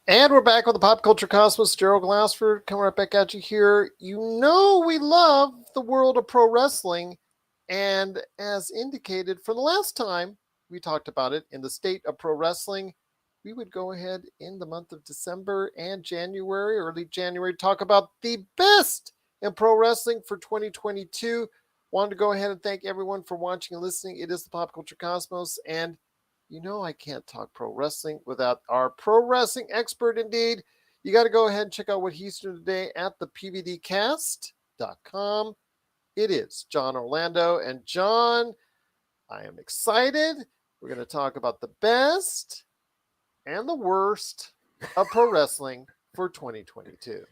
And we're back with the Pop Culture Cosmos. Gerald Glassford coming right back at you here. You know we love the world of pro wrestling. And as indicated for the last time we talked about it in the state of pro wrestling, we would go ahead in the month of December and January, early January, talk about the best in pro wrestling for 2022. Wanted to go ahead and thank everyone for watching and listening. It is the Pop Culture Cosmos, and you know I can't talk pro wrestling without our pro wrestling expert indeed. You got to go ahead and check out what he's doing today at the PVDCast.com. It is John Orlando. And John, I am excited. We're going to talk about the best and the worst of pro wrestling for 2022.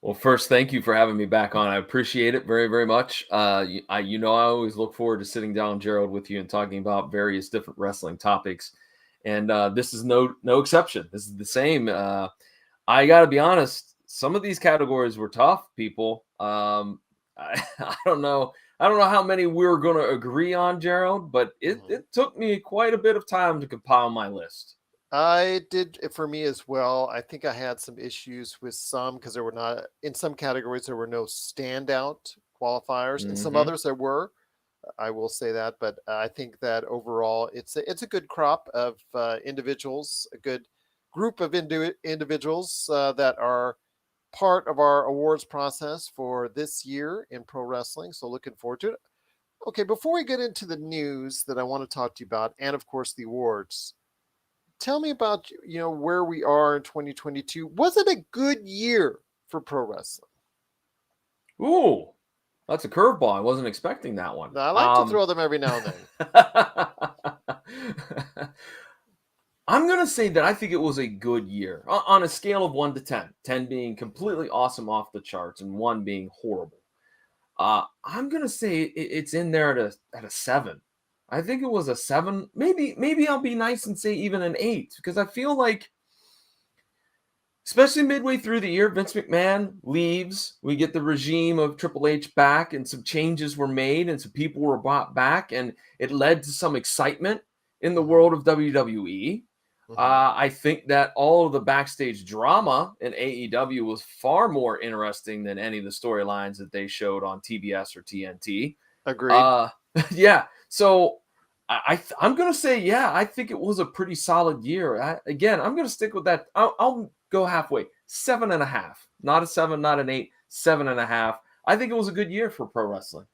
Well, first, thank you for having me back on. I appreciate it very, very much. I always look forward to sitting down, Gerald, with you and talking about various different wrestling topics, and this is no exception. This is the same. I got to be honest. Some of these categories were tough, people. I don't know. I don't know how many we're going to agree on, Gerald, but it took me quite a bit of time to compile my list. I did it for me as well. I think I had some issues with some because there were not, in some categories, there were no standout qualifiers. In some Mm-hmm. others, there were. I will say that, but I think that overall, it's a good crop of individuals, a good group of individuals that are part of our awards process for this year in pro wrestling. So looking forward to it. Okay, before we get into the news that I want to talk to you about, and of course the awards, tell me about where we are in 2022. Was it a good year for pro wrestling? Ooh, that's a curveball. I wasn't expecting that one. Now, I like to throw them every now and then. I'm going to say that I think it was a good year on a scale of 1 to 10, 10 being completely awesome off the charts and 1 being horrible. I'm going to say it's in there at a 7. I think it was a 7. Maybe I'll be nice and say even an 8 because I feel like especially midway through the year, Vince McMahon leaves. We get the regime of Triple H back, and some changes were made, and some people were brought back, and it led to some excitement in the Mm-hmm. world of WWE. Mm-hmm. I think that all of the backstage drama in AEW was far more interesting than any of the storylines that they showed on TBS or TNT. Agreed. Uh, yeah. So I'm gonna say yeah. I think it was a pretty solid year. I'm gonna stick with that. I'll go halfway. 7.5. Not a 7, not an 8. 7.5. I think it was a good year for pro wrestling.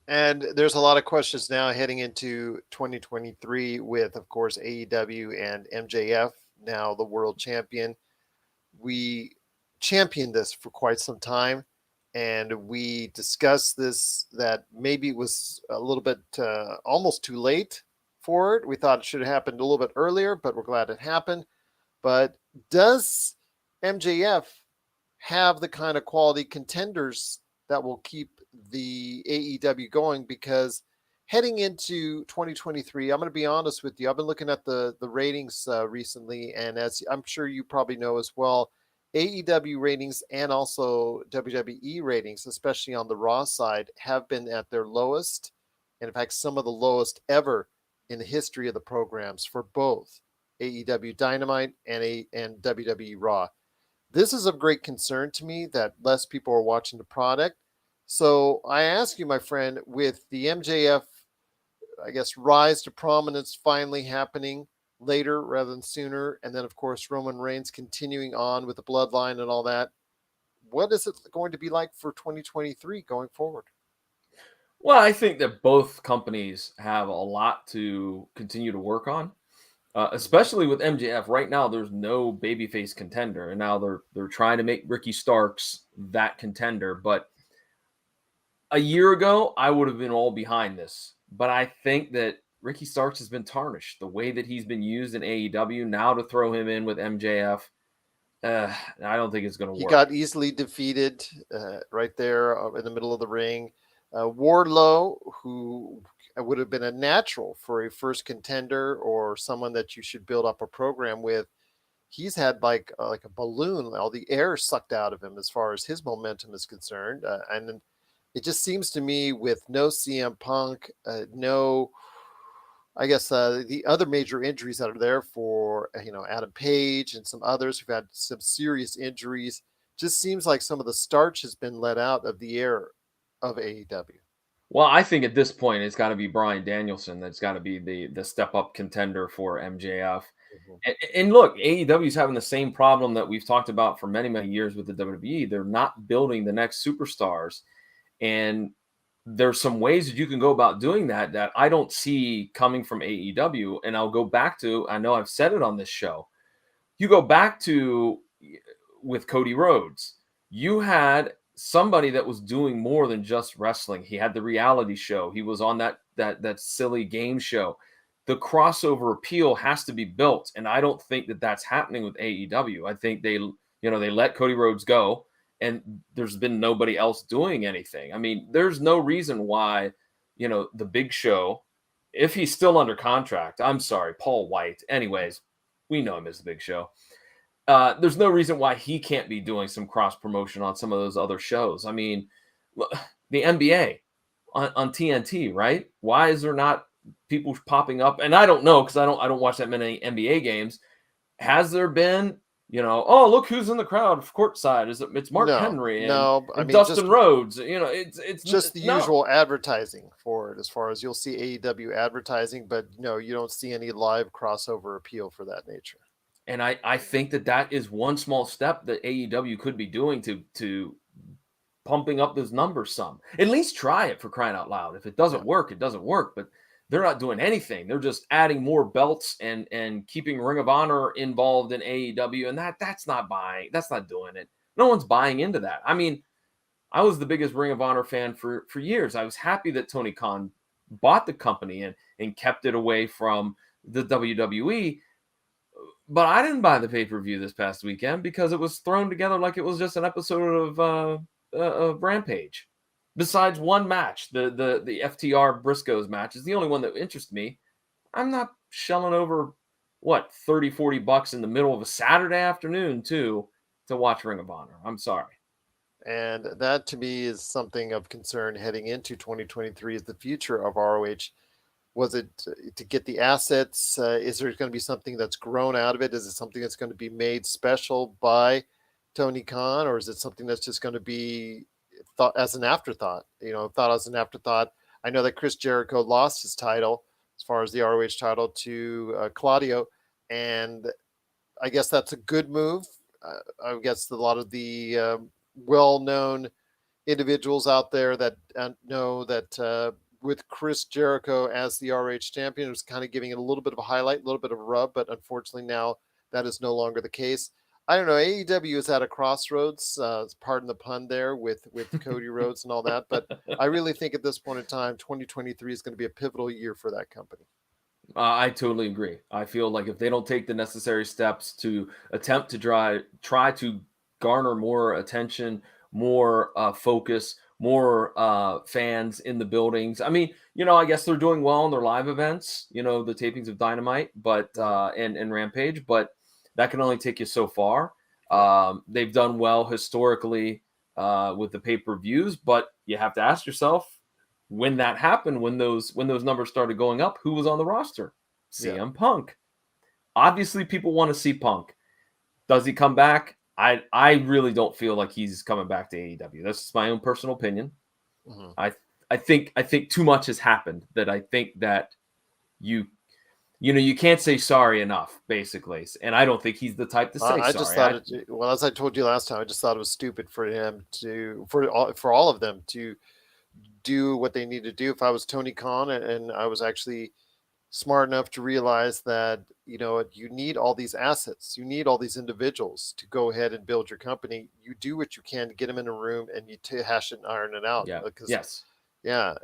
And there's a lot of questions now heading into 2023 with, of course, AEW and MJF, now the world champion. We championed this for quite some time, and we discussed this that maybe it was a little bit almost too late for it. We thought it should have happened a little bit earlier, but we're glad it happened. But does MJF have the kind of quality contenders that will keep the AEW going? Because heading into 2023, I'm going to be honest with you. I've been looking at the ratings recently, and as I'm sure you probably know as well, AEW ratings and also WWE ratings, especially on the Raw side, have been at their lowest, and in fact, some of the lowest ever in the history of the programs for both AEW Dynamite and WWE Raw. This is of great concern to me that less people are watching the product. So I ask you, my friend, with the MJF, I guess, rise to prominence finally happening later rather than sooner, and then, of course, Roman Reigns continuing on with the bloodline and all that, what is it going to be like for 2023 going forward? Well, I think that both companies have a lot to continue to work on. Especially with MJF right now, there's no babyface contender, and now they're trying to make Ricky Starks that contender. But a year ago, I would have been all behind this. But I think that Ricky Starks has been tarnished the way that he's been used in AEW. Now to throw him in with MJF, I don't think it's going to He work. got easily defeated right there in the middle of the ring. Wardlow, who would have been a natural for a first contender or someone that you should build up a program with, he's had like a balloon, all the air sucked out of him as far as his momentum is concerned. And it just seems to me with no CM Punk, no, I guess the other major injuries that are there for Adam Page and some others who've had some serious injuries. Just seems like some of the starch has been let out of the air of AEW. Well, I think at this point it's got to be Brian Danielson that's got to be the step up contender for MJF. Mhm. And look, AEW is having the same problem that we've talked about for many years with the WWE. They're not building the next superstars, and there's some ways that you can go about doing that that I don't see coming from AEW. And I'll go back to, I know I've said it on this show. You go back to with Cody Rhodes, you had somebody that was doing more than just wrestling. He had the reality show. He was on that silly game show. The crossover appeal has to be built, and I don't think that that's happening with AEW. I think they let Cody Rhodes go, and there's been nobody else doing anything. I mean, there's no reason why the Big Show, if he's still under contract. I'm sorry, Paul White. Anyways, we know him as the Big Show. There's no reason why he can't be doing some cross promotion on some of those other shows. I mean, the NBA on TNT, right? Why is there not people popping up? And I don't know because I don't watch that many NBA games. Has there been, oh, look who's in the crowd courtside? It's Mark No, Henry and no. I and mean, Dustin Rhodes. It's just the no. usual advertising for it. As far as you'll see AEW advertising, but no, you don't see any live crossover appeal for that nature. And I think that is one small step that AEW could be doing to pumping up those numbers some. At least try it, for crying out loud. If it doesn't Yeah. work, it doesn't work. But they're not doing anything. They're just adding more belts and keeping Ring of Honor involved in AEW, and that's not buying. That's not doing it. No one's buying into that. I mean, I was the biggest Ring of Honor fan for years. I was happy that Tony Khan bought the company and kept it away from the WWE. But I didn't buy the pay-per-view this past weekend because it was thrown together like it was just an episode of Rampage. Besides one match, the FTR Briscoes match is the only one that interests me. I'm not shelling over, what, 30, $40 in the middle of a Saturday afternoon, to watch Ring of Honor. I'm sorry. And that to me is something of concern heading into 2023 is the future of ROH. Was it to get the assets? Is there going to be something that's grown out of it? Is it something that's going to be made special by Tony Khan, or is it something that's just going to be thought as an afterthought? Thought as an afterthought. I know that Chris Jericho lost his title, as far as the ROH title, to Claudio, and I guess that's a good move. I guess a lot of the well-known individuals out there that know that with Chris Jericho as the RH champion, it was kind of giving it a little bit of a highlight, a little bit of a rub, but unfortunately now that is no longer the case. I don't know. AEW is at a crossroads, pardon the pun there, with Cody Rhodes and all that. But I really think at this point in time, 2023 is going to be a pivotal year for that company. I totally agree. I feel like if they don't take the necessary steps to attempt to try to garner more attention, more focus, more fans in the buildings. I mean, I guess they're doing well in their live events, the tapings of Dynamite, but and Rampage, but that can only take you so far. They've done well historically with the pay-per-views, but you have to ask yourself, when that happened, when those numbers started going up, who was on the roster? CM Punk. Obviously, people want to see Punk. Does he come back? I really don't feel like he's coming back to AEW. That's just my own personal opinion. Mm-hmm. I think too much has happened that I think that you can't say sorry enough, basically. And I don't think he's the type to say sorry. I just thought well, as I told you last time, I just thought it was stupid for him for all of them to do what they need to do. If I was Tony Khan and I was actually smart enough to realize that, you need all these assets, you need all these individuals to go ahead and build your company. You do what you can to get them in a room and you hash it and iron it out. Yeah. Because, yes. Yeah.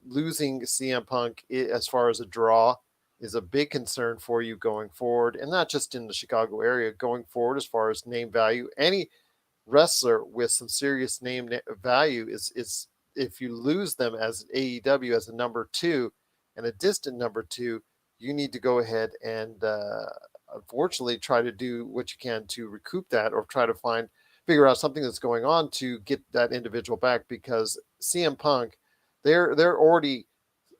Losing CM Punk as far as a draw is a big concern for you going forward, and not just in the Chicago area, going forward as far as name value. Any wrestler with some serious name value is if you lose them as AEW as a number 2 and a distant number 2, you need to go ahead and unfortunately try to do what you can to recoup that, or try to figure out something that's going on to get that individual back, because CM Punk, they're already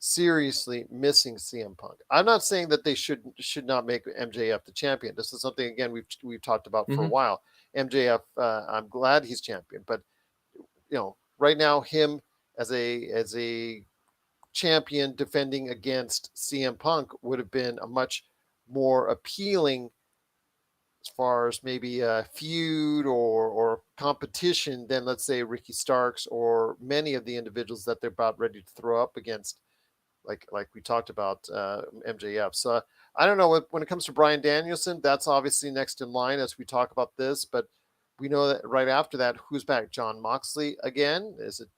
seriously missing CM Punk. I'm not saying that they should not make MJF the champion. This is something again we've talked about for a Mhm. while. MJF, I'm glad he's champion, but right now him as a champion defending against CM Punk would have been a much more appealing as far as maybe a feud or competition than let's say Ricky Starks or many of the individuals that they're about ready to throw up against, like we talked about MJF. So I don't know when it comes to Bryan Danielson, that's obviously next in line as we talk about this, but we know that right after that, who's back? John Moxley again? Is it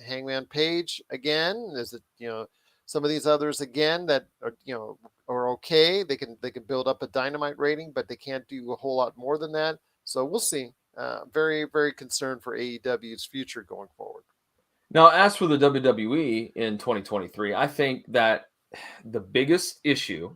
Hangman Page again? Is it some of these others again that are okay? They can build up a Dynamite rating, but they can't do a whole lot more than that. So we'll see. Very very concerned for AEW's future going forward. Now, as for the WWE in 2023, I think that the biggest issue,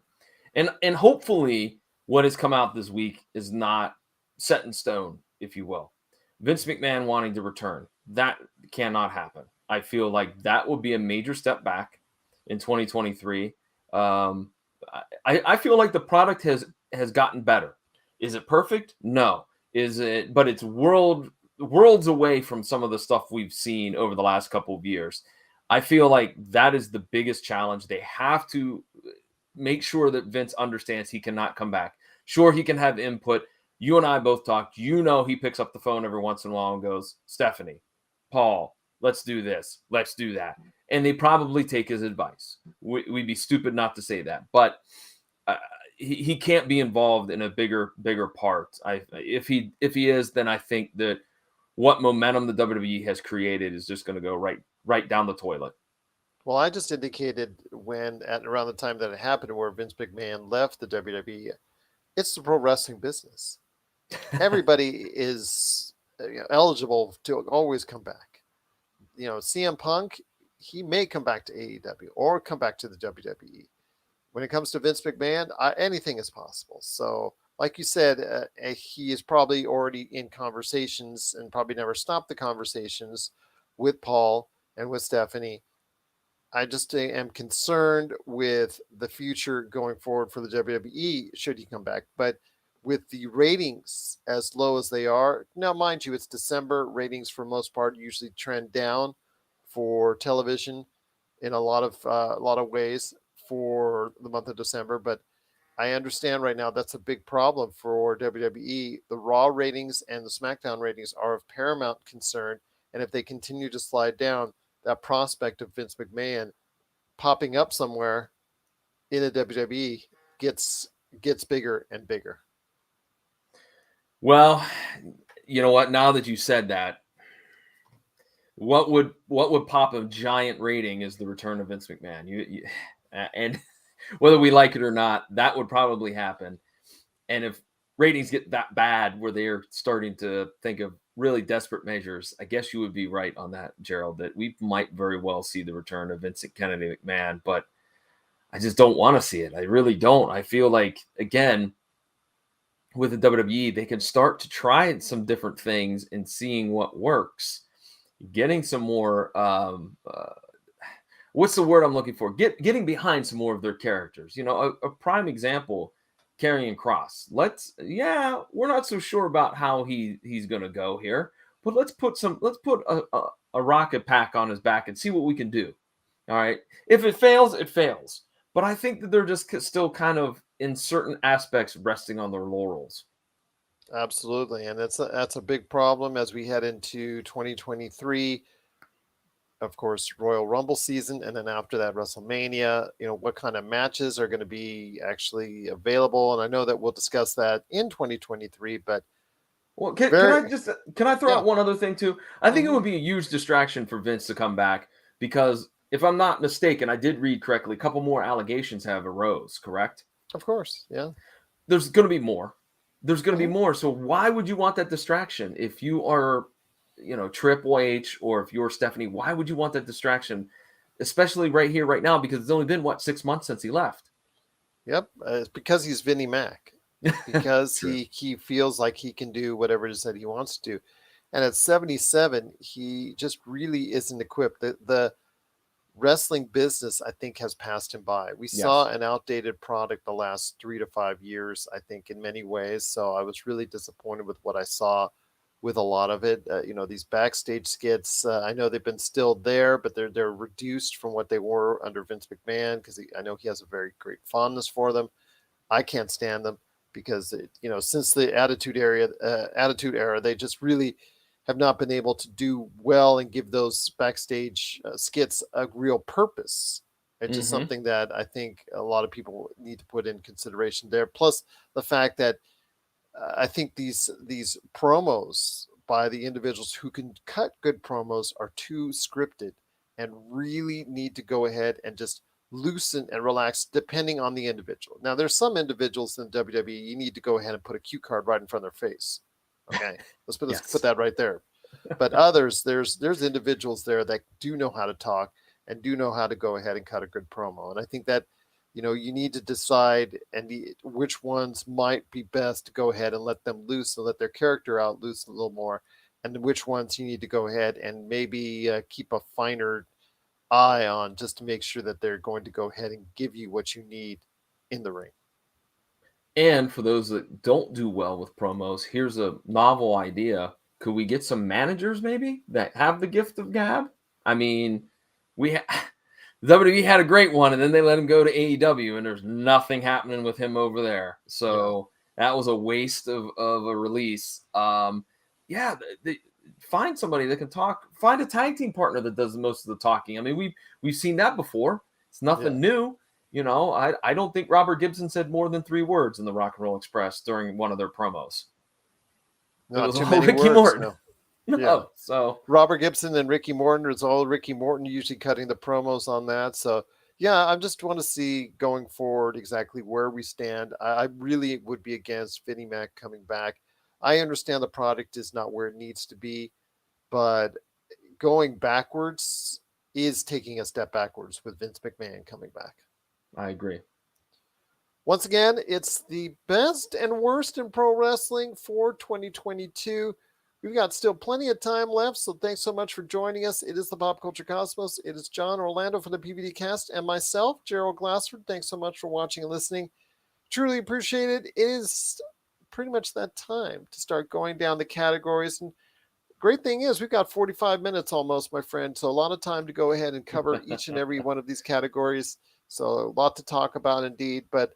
and hopefully what has come out this week is not set in stone, if you will. Vince McMahon wanting to return. That cannot happen. I feel like that will be a major step back in 2023. I feel like the product has gotten better. Is it perfect? No. Is it? But it's worlds away from some of the stuff we've seen over the last couple of years. I feel like that is the biggest challenge. They have to make sure that Vince understands he cannot come back. Sure, he can have input. You and I both talked. He picks up the phone every once in a while and goes, Stephanie, Paul, let's do this. Let's do that. And they probably take his advice. We'd be stupid not to say that. But he can't be involved in a bigger part. If he is, then I think that what momentum the WWE has created is just going to go right down the toilet. Well, I just indicated when at around the time that it happened, where Vince McMahon left the WWE, it's the pro wrestling business. Everybody is eligible to always come back. CM Punk, he may come back to AEW or come back to the WWE. When it comes to Vince McMahon, anything is possible. So, like you said, he is probably already in conversations and probably never stopped the conversations with Paul and with Stephanie. I just am concerned with the future going forward for the WWE should he come back. But with the ratings as low as they are, now mind you, it's December. Ratings for most part usually trend down for television in a lot of ways for the month of December. But I understand right now that's a big problem for WWE. The Raw ratings and the SmackDown ratings are of paramount concern, and if they continue to slide down, that prospect of Vince McMahon popping up somewhere in the WWE gets bigger and bigger. Well, you know what? Now that you said that, what would pop a giant rating is the return of Vince McMahon. And whether we like it or not, that would probably happen. And if ratings get that bad where they're starting to think of really desperate measures, I guess you would be right on that, Gerald, that we might very well see the return of Vincent Kennedy McMahon, but I just don't want to see it. I really don't. I feel like, again, with the WWE, they can start to try some different things and seeing what works. Getting some more, what's the word I'm looking for? Getting behind some more of their characters. A prime example, Karrion Kross. We're not so sure about how he's going to go here, but let's put a rocket pack on his back and see what we can do. All right. If it fails, it fails. But I think that they're just still kind of in certain aspects resting on their laurels. Absolutely, and that's a big problem as we head into 2023. Of course, Royal Rumble season, and then after that, WrestleMania. What kind of matches are going to be actually available? And I know that we'll discuss that in 2023. But well, can I throw out one other thing too? I think it would be a huge distraction for Vince to come back because if I'm not mistaken, I did read correctly. A couple more allegations have arose. Correct? Of course, yeah. There's going to be more. So why would you want that distraction if you are, Triple H, or if you're Stephanie? Why would you want that distraction, especially right here, right now? Because it's only been 6 months since he left. Yep, it's because he's Vinnie Mac. Because he feels like he can do whatever it is that he wants to do, and at 77, he just really isn't equipped. The wrestling business, I think, has passed him by. We saw Yes. an outdated product the last 3 to 5 years, I think, in many ways. So I was really disappointed with what I saw with a lot of it. These backstage skits, I know they've been still there, but they're reduced from what they were under Vince McMahon because I know he has a very great fondness for them. I can't stand them because since the attitude era, they just really have not been able to do well and give those backstage skits a real purpose. It's just Hmm. something that I think a lot of people need to put in consideration there. Plus the fact that I think these promos by the individuals who can cut good promos are too scripted and really need to go ahead and just loosen and relax depending on the individual. Now, there's some individuals in WWE you need to go ahead and put a cue card right in front of their face. Okay, let's put Yes. that right there. But others, there's individuals there that do know how to talk and do know how to go ahead and cut a good promo. And I think that you need to decide which ones might be best to go ahead and let them loose and let their character out loose a little more, and which ones you need to go ahead and maybe keep a finer eye on just to make sure that they're going to go ahead and give you what you need in the ring. And for those that don't do well with promos, here's a novel idea. Could we get some managers maybe that have the gift of gab? I mean, WWE had a great one, and then they let him go to AEW, and there's nothing happening with him over there. Yeah. So that was a waste of a release. Yeah, find somebody that can talk. Find a tag team partner that does most of the talking. I mean, we've seen that before. It's Yeah. nothing new. I don't think Robert Gibson said more than 3 words in the Rock and Roll Express during one of their promos. It Not was too all many Ricky words. Morton. No. Yeah. No, so Robert Gibson and Ricky Morton. It's all Ricky Morton usually cutting the promos on that. So yeah, I just want to see going forward exactly where we stand. I really would be against Vinnie Mac coming back. I understand the product is not where it needs to be, but going backwards is taking a step backwards with Vince McMahon coming back. I agree. Once again, it's the best and worst in pro wrestling for 2022. We've got still plenty of time left, so thanks so much for joining us. It is the Pop Culture Cosmos. It is John Orlando from the PVDCast and myself, Gerald Glassford. Thanks so much for watching and listening. Truly appreciate it. It is pretty much that time to start going down the categories. And great thing is, we've got 45 minutes almost, my friend. So a lot of time to go ahead and cover each and every one of these categories. So a lot to talk about indeed. But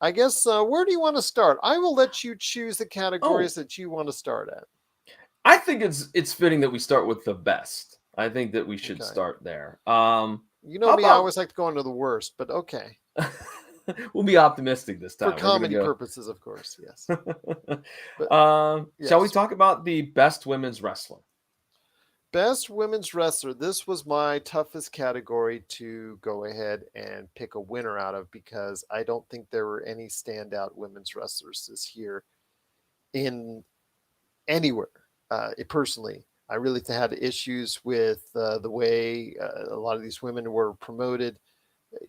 I guess where do you want to start? I will let you choose the Oh, categories that you want to start at. I think it's fitting that we start with the best. I think that we should Okay. start there. You know How me, I about always like to go into the worst, but okay. we'll be optimistic this For time. We're comedy gonna purposes, of course, yes. go. But Shall we yes. talk about the best women's wrestler? Best women's wrestler. This was my toughest category to go ahead and pick a winner out of because I don't think there were any standout women's wrestlers this year in anywhere. Personally, I really had issues with the way a lot of these women were promoted.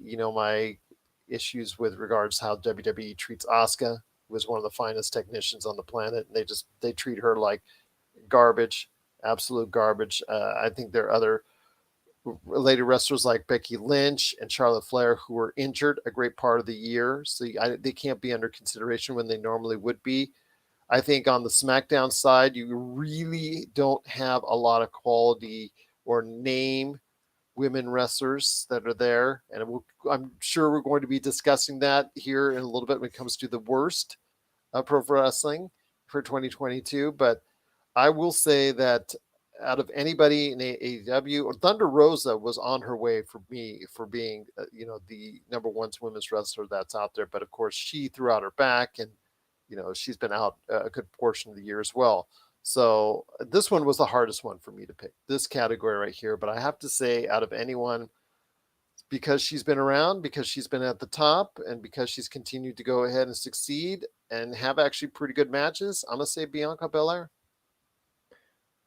My issues with regards how WWE treats Asuka, who was one of the finest technicians on the planet, and they treat her like garbage, absolute garbage. I think there are other lady wrestlers like Becky Lynch and Charlotte Flair who were injured a great part of the year, so they can't be under consideration when they normally would be. I think on the SmackDown side, you really don't have a lot of quality or name women wrestlers that are there. And I'm sure we're going to be discussing that here in a little bit when it comes to the worst of pro wrestling for 2022. But I will say that out of anybody in AEW, or Thunder Rosa was on her way for me for being, the number one women's wrestler that's out there. But of course, she threw out her back, and she's been out a good portion of the year as well. So this one was the hardest one for me to pick, this category right here. But I have to say, out of anyone, because she's been around, because she's been at the top, and because she's continued to go ahead and succeed and have actually pretty good matches, I'm gonna say Bianca Belair.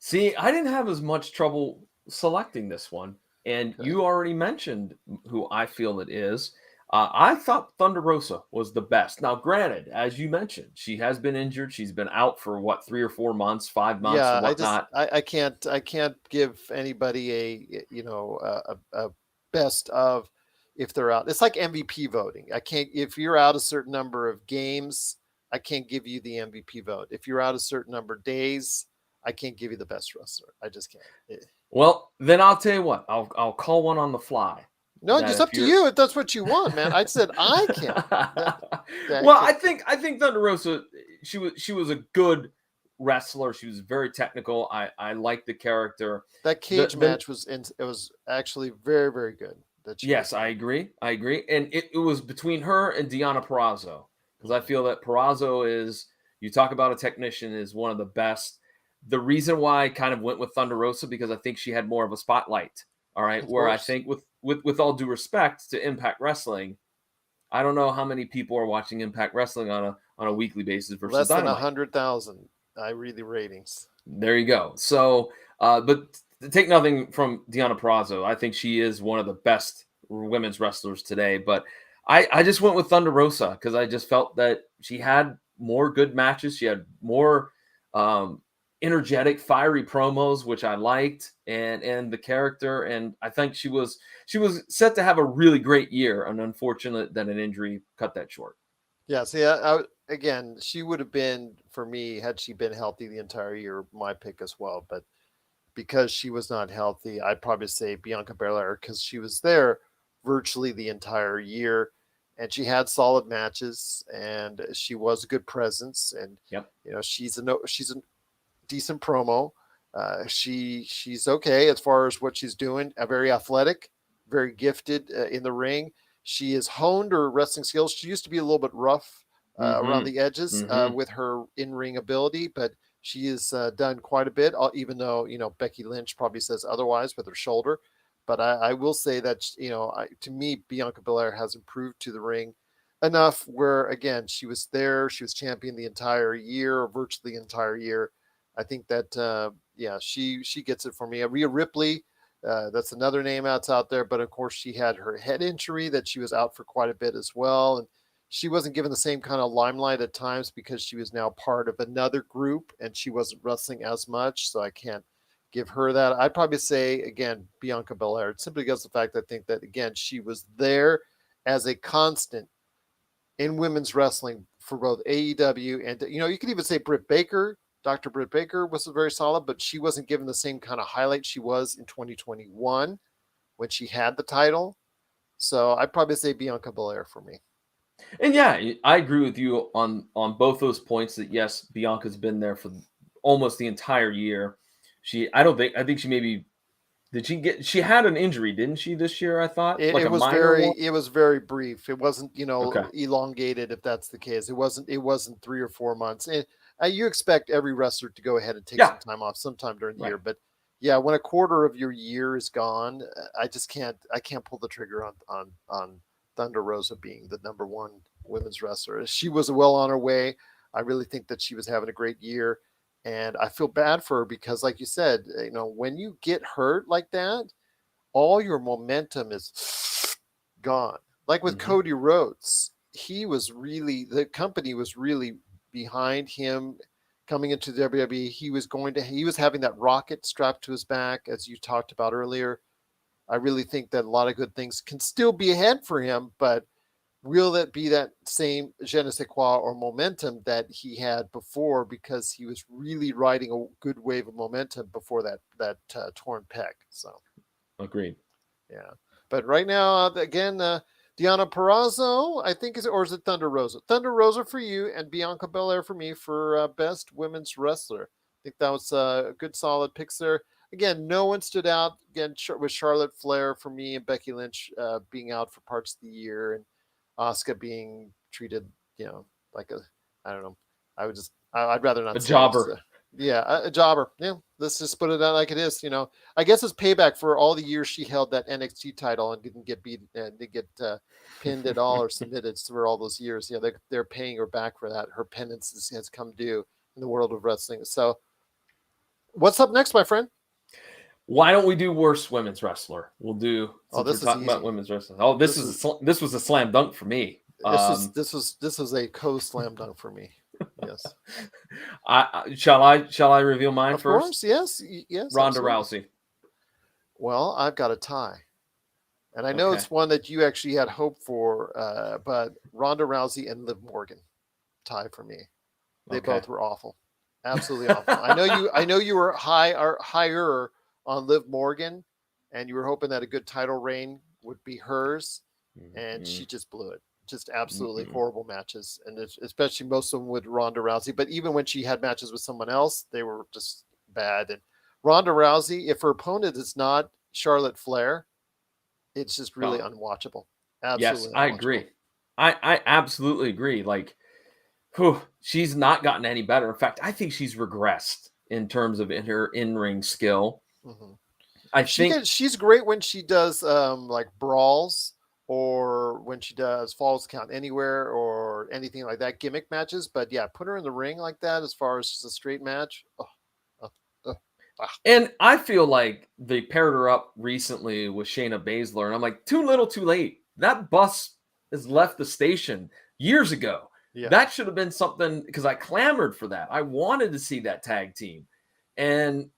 See, I didn't have as much trouble selecting this one, and Okay. you already mentioned who I feel it is. I thought Thunder Rosa was the best. Now, granted, as you mentioned, she has been injured. She's been out for what, 3 or 4 months, 5 months, and Yeah, whatnot. I can't give anybody a best of if they're out. It's like MVP voting. I can't, if you're out a certain number of games, I can't give you the MVP vote. If you're out a certain number of days, I can't give you the best wrestler. I just can't. Well, then I'll tell you what. I'll call one on the fly. No, That just if up to you if that's what you want, man. I said I can. Well, I think Thunder Rosa, she was a good wrestler. She was very technical. I liked the character. That cage match it was actually very, very good. Yes, I agree. And it was between her and Deonna Purrazzo, because I feel that Purrazzo is, you talk about a technician, is one of the best. The reason why I kind of went with Thunder Rosa, because I think she had more of a spotlight. All right. Where I think with all due respect to Impact Wrestling, I don't know how many people are watching Impact Wrestling on a weekly basis versus less than Dynamite. 100,000. I read the ratings. There you go. So, but take nothing from Deonna Purrazzo. I think she is one of the best women's wrestlers today. But I just went with Thunder Rosa because I just felt that she had more good matches. She had more energetic, fiery promos, which I liked, and the character. And I think she was set to have a really great year. And unfortunate that an injury cut that short. Yeah. See, again, she would have been, for me, had she been healthy the entire year, my pick as well. But because she was not healthy, I'd probably say Bianca Belair, because she was there virtually the entire year, and she had solid matches, and she was a good presence, and she's a decent promo. She's okay as far as what she's doing. Very athletic, very gifted in the ring. She has honed her wrestling skills. She used to be a little bit rough around the edges with her in-ring ability, but she has done quite a bit, even though, Becky Lynch probably says otherwise with her shoulder. But I will say that, to me, Bianca Belair has improved to the ring enough where, again, she was there. She was champion the entire year, or virtually the entire year. I think that, she gets it for me. Rhea Ripley, that's another name that's out there. But, of course, she had her head injury that she was out for quite a bit as well. And she wasn't given the same kind of limelight at times because she was now part of another group and she wasn't wrestling as much. So I can't give her that. I'd probably say, again, Bianca Belair, simply because of the fact I think that, again, she was there as a constant in women's wrestling for both AEW and, you could even say Britt Baker. Dr. Britt Baker was very solid, but she wasn't given the same kind of highlight she was in 2021 when she had the title. So I'd probably say Bianca Belair for me. And yeah, I agree with you on both those points that yes, Bianca's been there for almost the entire year. She had an injury, didn't she, this year? I thought it was very brief. It wasn't, elongated, if that's the case. It wasn't 3 or 4 months. And you expect every wrestler to go ahead and take some time off sometime during the year, but yeah, when a quarter of your year is gone, I can't pull the trigger on Thunder Rosa being the number one women's wrestler. She was well on her way. I really think that she was having a great year, and I feel bad for her because, like you said, when you get hurt like that, all your momentum is gone. Like with Cody Rhodes, the company was really behind him coming into WWE. He was having that rocket strapped to his back, as you talked about earlier. I really think that a lot of good things can still be ahead for him, but will that be that same je ne sais quoi or momentum that he had before, because he was really riding a good wave of momentum before that torn pec. So agreed. Yeah. But right now, again, Deonna Purrazzo, I think, is it Thunder Rosa? Thunder Rosa for you and Bianca Belair for me for best women's wrestler. I think that was a good solid picks there. Again, no one stood out. Again, with Charlotte Flair for me and Becky Lynch being out for parts of the year, and Asuka being treated, like I don't know. I'd rather not. A jobber. A jobber. Yeah, let's just put it out like it is. I guess it's payback for all the years she held that NXT title and didn't get beat, didn't get pinned at all or submitted for all those years. They're paying her back for that. Her penance has come due in the world of wrestling. So, what's up next, my friend? Why don't we do worst women's wrestler? We'll do. This is talking about women's wrestling. Oh, this was a slam dunk for me. This was a co-slam dunk for me. Yes. Shall I reveal mine first? Of course, yes. Ronda Rousey. Well, I've got a tie. And I know Okay. it's one that you actually had hope for, but Ronda Rousey and Liv Morgan tie for me. They Okay. both were awful, absolutely awful. I know you. I know you were high or higher on Liv Morgan, and you were hoping that a good title reign would be hers, and Mm-mm, she just blew it. Just absolutely mm-mm. horrible matches, and especially most of them with Ronda Rousey. But even when she had matches with someone else, they were just bad. And Ronda Rousey, if her opponent is not Charlotte Flair, it's just really Gone. unwatchable. Yes, Absolutely I unwatchable. agree. I absolutely agree. Like, whew, she's not gotten any better. In fact, I think she's regressed in terms of her in-ring skill. Mhm. I think She's great when she does like brawls or when she does falls count anywhere or anything like that, gimmick matches. But yeah, put her in the ring like that as far as just a straight match. Oh, oh, oh, ah. and I feel like they paired her up recently with Shayna Baszler, and I'm like, too little, too late. That bus has left the station years ago. Yeah, That should have been something because I clamored for that. I wanted to see that tag team, and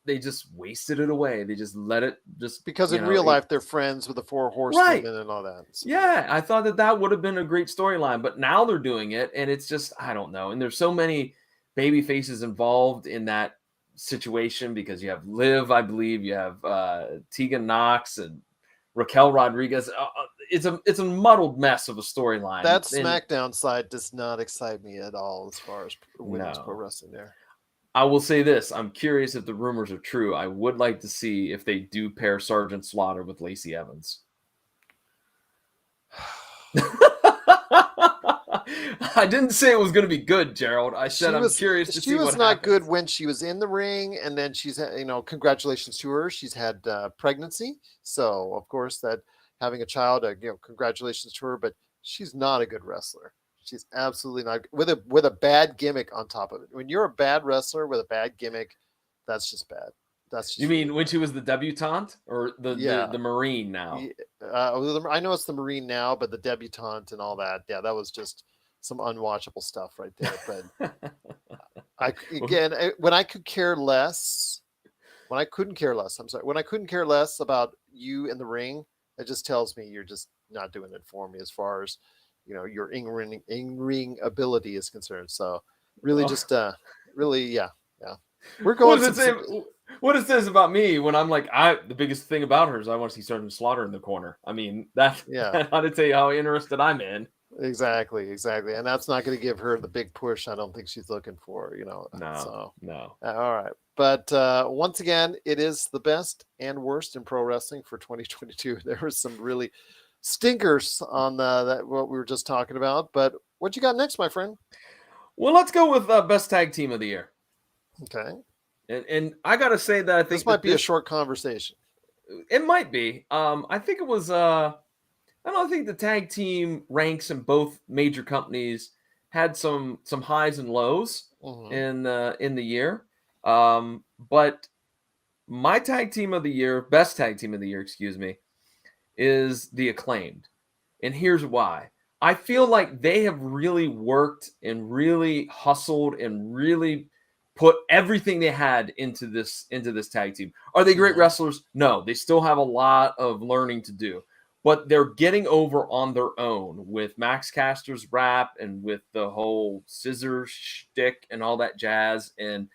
they just wasted it away. They just let it just, because in real life they're friends with the Four right. Horsewomen and all that. So yeah, Yeah, I thought that that would have been a great storyline, but now they're doing it, and it's just I don't know. And there's so many baby faces involved in that situation because you have Liv, I believe, you have Tegan Knox and Raquel Rodriguez. It's a muddled mess of a storyline, that and SmackDown side does not excite me at all as far as women's pro no. wrestling there. I will say this: I'm curious if the rumors are true. I would like to see if they do pair Sergeant Slaughter with Lacey Evans. I didn't say it was going to be good, Gerald. I said she I'm was curious to she see what was not good happens. when she was in the ring, and then she's congratulations to her, she's had pregnancy, so of course that having a child, congratulations to her, but she's not a good wrestler. She's absolutely not, with a bad gimmick on top of it. When you're a bad wrestler with a bad gimmick, that's just bad. That's You just really mean when bad. she was the debutante or the the, Yeah. the Marine now? I know it's the Marine now, but the debutante and all that, yeah, that was just some unwatchable stuff right there. But when I could care less, when I couldn't care less, I'm sorry, when I couldn't care less about you in the ring, it just tells me you're just not doing it for me as far as your in ring ability is concerned. So really, Oh, just really, yeah, yeah. We're what going does it say? some What it says about me when I'm like, the biggest thing about her is I want to see Sergeant Slaughter in the corner. I mean, that yeah. that ought to tell you how interested I'm in. Exactly, exactly. And that's not going to give her the big push I don't think she's looking for. No, So, no. all right. But once again, it is the best and worst in pro wrestling for 2022. There were some really stinkers on that what we were just talking about. But what you got next, my friend? Well, let's go with best tag team of the year. Okay. And I gotta say that I This think might that be a this short conversation. it might be. I think it was I don't think the tag team ranks in both major companies had some highs and lows Hmm. in the year. But my tag team of the year, best tag team of the year, excuse me, is the Acclaimed. And here's why. I feel like they have really worked and really hustled and really put everything they had into this tag team. Are they great Hmm. wrestlers? No, they still have a lot of learning to do. But they're getting over on their own with Max Caster's rap and with the whole scissor shtick and all that jazz. And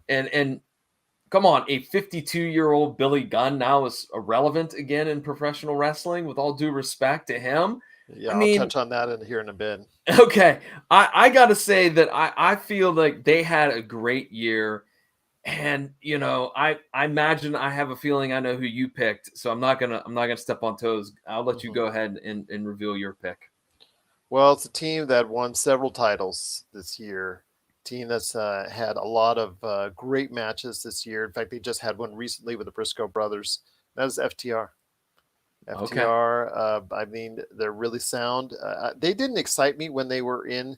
come on, a 52-year-old Billy Gunn now is irrelevant again in professional wrestling, with all due respect to him. Yeah, I I'll mean, touch on that in here in a bit. okay, I got to say that I feel like they had a great year. And I imagine I have a feeling I know who you picked, so I'm not gonna step on toes. I'll let you Hmm. go ahead and reveal your pick. Well, it's a team that won several titles this year. Team that's had a lot of great matches this year. In fact, they just had one recently with the Briscoe brothers. That is FTR. Okay. FTR. I mean, they're really sound. They didn't excite me when they were in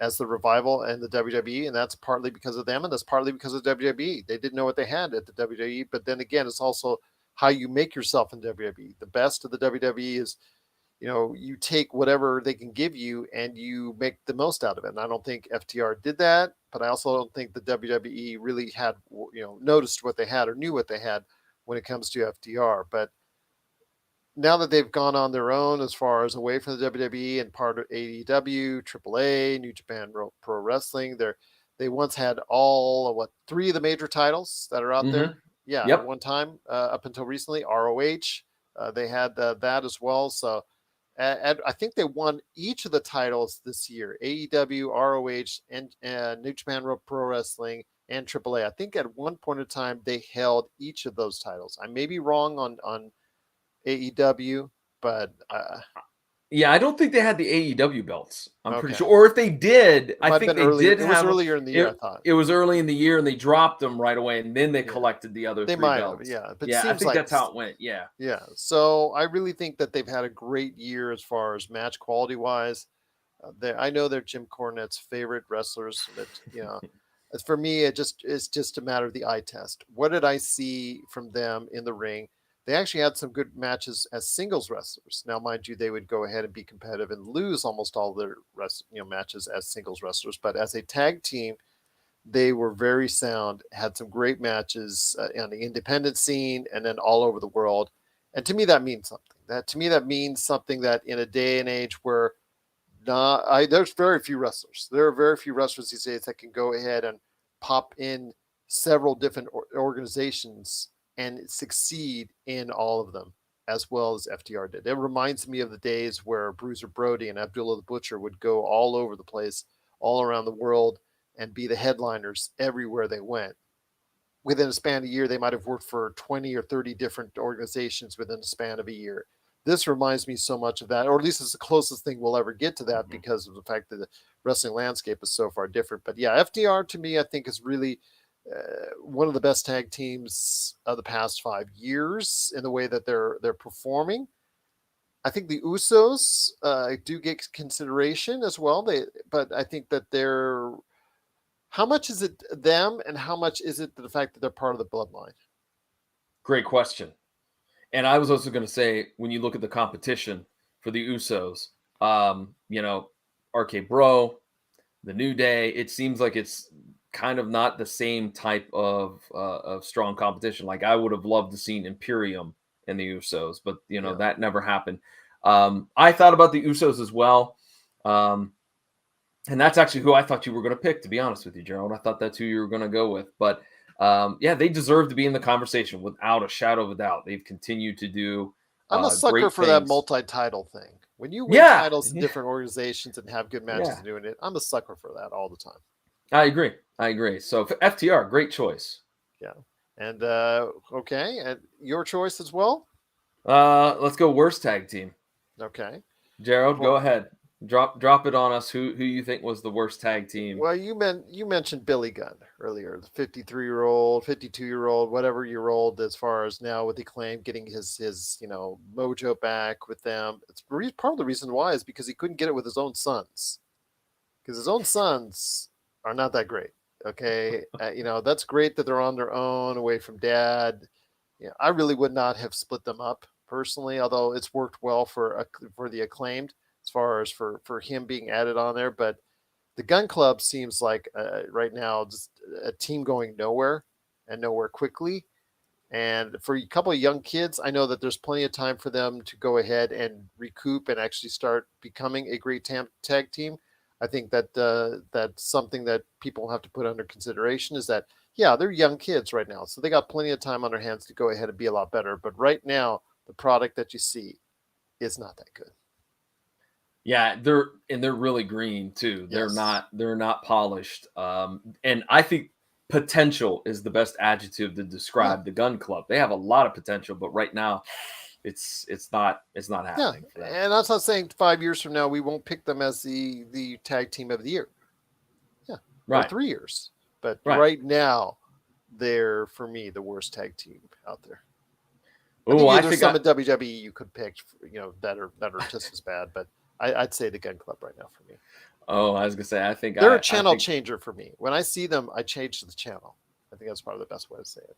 as the Revival and the WWE, and that's partly because of them, and that's partly because of WWE. They didn't know what they had at the WWE, but then again, it's also how you make yourself in WWE. The best of the WWE is you take whatever they can give you and you make the most out of it. And I don't think FTR did that, but I also don't think the WWE really had, noticed what they had or knew what they had when it comes to FTR. But now that they've gone on their own as far as away from the WWE and part of AEW, AAA, New Japan Pro Wrestling, they once had all of three of the major titles that are out there. Yeah, at Yep. one time up until recently, ROH, they had that as well. So I think they won each of the titles this year: AEW, ROH, and New Japan Pro Wrestling and AAA. I think at one point in time they held each of those titles. I may be wrong on AEW, but Yeah, I don't think they had the AEW belts. I'm pretty okay. sure. Or if they did, It I might have think been they earlier. did It was have them. earlier in the year, I thought. It was early in the year, and they dropped them right away, and then they Yeah, collected the other they three might have. belts. Yeah, but it Yeah, I seems think like that's how it went. Yeah. yeah. So I really think that they've had a great year as far as match quality wise. I know they're Jim Cornette's favorite wrestlers, but as for me, it's just a matter of the eye test. What did I see from them in the ring? They actually had some good matches as singles wrestlers. Now, mind you, they would go ahead and be competitive and lose almost all their matches as singles wrestlers. But as a tag team, they were very sound. Had some great matches on the independent scene and then all over the world. And to me, that means something. That means something that in a day and age where there's very few wrestlers. There are very few wrestlers these days that can go ahead and pop in several different organizations and succeed in all of them, as well as FTR did. It reminds me of the days where Bruiser Brody and Abdullah the Butcher would go all over the place, all around the world, and be the headliners everywhere they went. Within a span of a year, they might have worked for 20 or 30 different organizations within a span of a year. This reminds me so much of that, or at least it's the closest thing we'll ever get to that because of the fact that the wrestling landscape is so far different. But yeah, FDR to me, I think is really one of the best tag teams of the past 5 years in the way that they're performing. I think the Usos do get consideration as well. But I think that they're how much is it them, and how much is it the fact that they're part of the bloodline? Great question. And I was also going to say, when you look at the competition for the Usos, RK Bro, the New Day, it seems like it's kind of not the same type of strong competition. Like I would have loved to seen Imperium and the Usos, but that never happened. I thought about the Usos as well. And that's actually who I thought you were going to pick, to be honest with you, Gerald. I thought that's who you were going to go with. But they deserve to be in the conversation without a shadow of a doubt. They've continued to do I'm a sucker great for that things. multi-title thing. When you win titles in different organizations and have good matches doing it, I'm a sucker for that all the time. I agree. So for FTR, great choice. Yeah. And okay, and your choice as well? Let's go worst tag team. Okay. Gerald, go ahead. Drop it on us. Who you think was the worst tag team? Well, you mentioned Billy Gunn earlier, the 53-year-old, 52-year-old, whatever year old, as far as now with Acclaim getting his mojo back with them. It's part of the reason why is because he couldn't get it with his own sons, because his own sons are not that great. Okay, that's great that they're on their own away from dad. I really would not have split them up personally, although it's worked well for the Acclaimed as far as for him being added on there. But the Gun Club seems like right now just a team going nowhere and nowhere quickly. And for a couple of young kids, I know that there's plenty of time for them to go ahead and recoup and actually start becoming a great tag team. I think that that's something that people have to put under consideration is that, yeah, they're young kids right now. So they got plenty of time on their hands to go ahead and be a lot better. But right now, the product that you see is not that good. Yeah, they're really green too. Yes. They're not polished. And I think potential is the best adjective to describe the Gun Club. They have a lot of potential, but right now it's not happening for them. And that's not saying 5 years from now we won't pick them as the tag team of the year. Yeah. Right. Or 3 years. But right now, they're for me the worst tag team out there. I think there's some at WWE you could pick, that are just as bad, but I'd say the Gun Club right now for me. Oh, I was gonna say, I think they're a channel changer for me. When I see them, I change the channel. I think that's probably the best way to say it.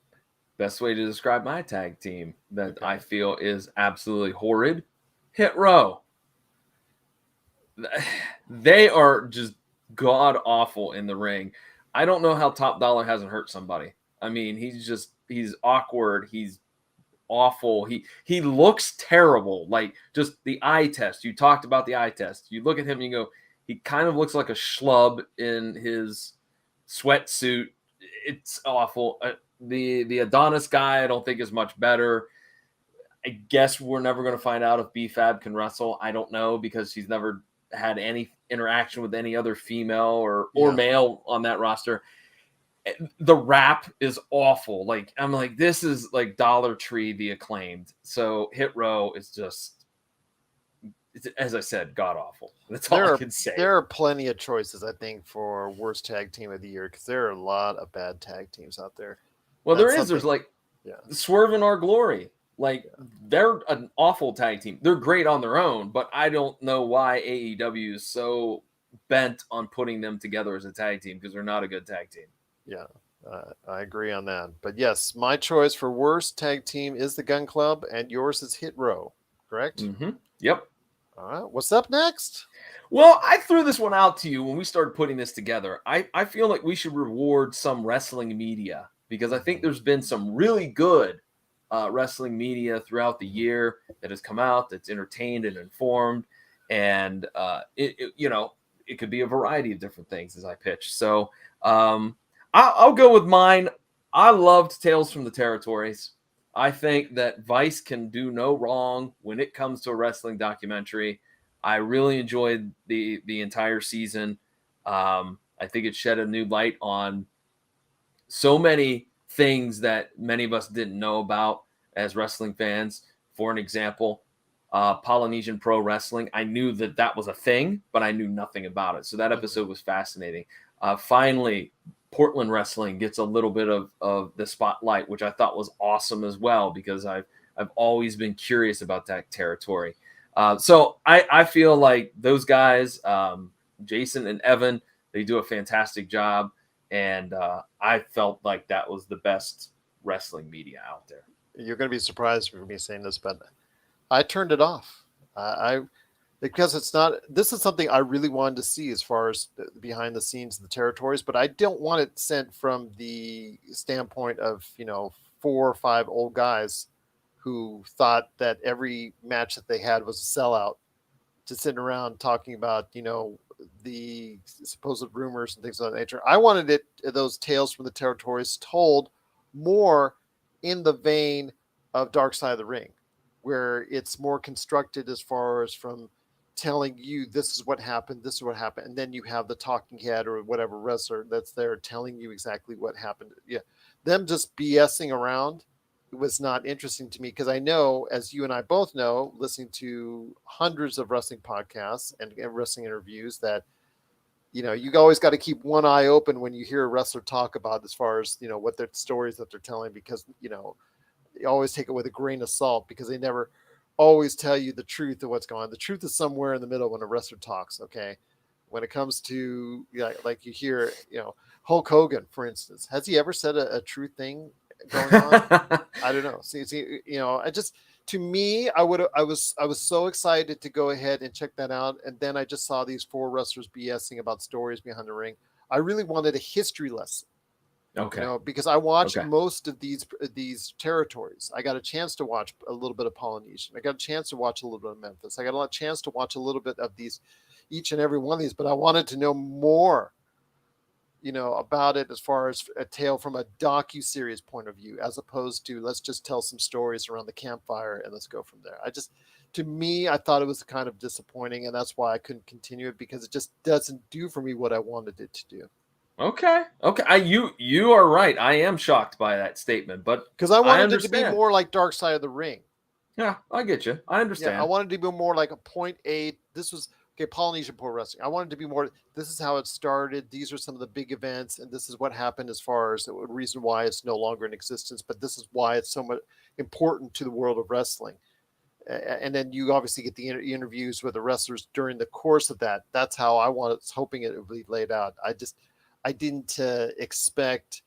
Best way to describe my tag team that I feel is absolutely horrid. Hit Row. They are just god awful in the ring. I don't know how Top Dollar hasn't hurt somebody. I mean, he's awkward. He's awful. He looks terrible. Like just the eye test. You talked about the eye test. You look at him and you go, he kind of looks like a schlub in his sweatsuit. It's awful. The Adonis guy, I don't think is much better. I guess we're never going to find out if B-Fab can wrestle. I don't know because she's never had any interaction with any other female or male on that roster. The rap is awful. Like, I'm like, this is like Dollar Tree, the Acclaimed. So Hit Row is just, as I said, god awful. That's all I can say. There are plenty of choices, I think, for worst tag team of the year because there are a lot of bad tag teams out there. Well, there's like Swerve and Our Glory. Like, they're an awful tag team. They're great on their own, but I don't know why AEW is so bent on putting them together as a tag team because they're not a good tag team. Yeah, I agree on that. But yes, my choice for worst tag team is the Gun Club, and yours is Hit Row, correct? Mm-hmm. Yep. All right, what's up next? Well, I threw this one out to you when we started putting this together. I feel like we should reward some wrestling media because I think there's been some really good wrestling media throughout the year that has come out that's entertained and informed, and it could be a variety of different things as I pitch. So I'll go with mine. I loved Tales from the Territories. I think that Vice can do no wrong when it comes to a wrestling documentary. I really enjoyed the entire season. I think it shed a new light on so many things that many of us didn't know about as wrestling fans. For an example, Polynesian Pro Wrestling. I knew that was a thing, but I knew nothing about it. So that episode was fascinating. Finally, Portland wrestling gets a little bit of the spotlight, which I thought was awesome as well, because I've always been curious about that territory. So I feel like those guys, Jason and Evan, they do a fantastic job. And I felt like that was the best wrestling media out there. You're going to be surprised for me saying this, but I turned it off. Because this is something I really wanted to see as far as behind the scenes of the territories, but I don't want it sent from the standpoint of, 4 or 5 old guys who thought that every match that they had was a sellout, to sitting around talking about, the supposed rumors and things of that nature. I wanted those tales from the territories told more in the vein of Dark Side of the Ring, where it's more constructed as far as from telling you this is what happened, and then you have the talking head or whatever wrestler that's there telling you exactly what happened. Yeah, them just BSing around was not interesting to me, because I know, as you and I both know, listening to hundreds of wrestling podcasts and wrestling interviews, that you always got to keep one eye open when you hear a wrestler talk about, as far as what their stories that they're telling, because you always take it with a grain of salt, because they never always tell you the truth of what's going on. The truth is somewhere in the middle when a wrestler talks. Okay, when it comes to like you hear, Hulk Hogan, for instance, has he ever said a true thing going on? I don't know. See, I just, to me, I was so excited to go ahead and check that out, and then I just saw these 4 wrestlers BSing about stories behind the ring. I really wanted a history lesson. Okay. Because I watched most of these territories. I got a chance to watch a little bit of Polynesian. I got a chance to watch a little bit of Memphis. I got a chance to watch a little bit of these, each and every one of these, but I wanted to know more, about it, as far as a tale from a docu-series point of view, as opposed to let's just tell some stories around the campfire and let's go from there. To me, I thought it was kind of disappointing, and that's why I couldn't continue it, because it just doesn't do for me what I wanted it to do. Okay. You are right. I am shocked by that statement, but because I wanted it to be more like Dark Side of the Ring. Yeah, I get you. I understand. Yeah, I wanted to be more like a point A. This was Polynesian Pro Wrestling. I wanted to be more. This is how it started. These are some of the big events, and this is what happened as far as the reason why it's no longer in existence. But this is why it's so much important to the world of wrestling. And then you obviously get the interviews with the wrestlers during the course of that. That's how I was hoping it would be laid out. I didn't expect,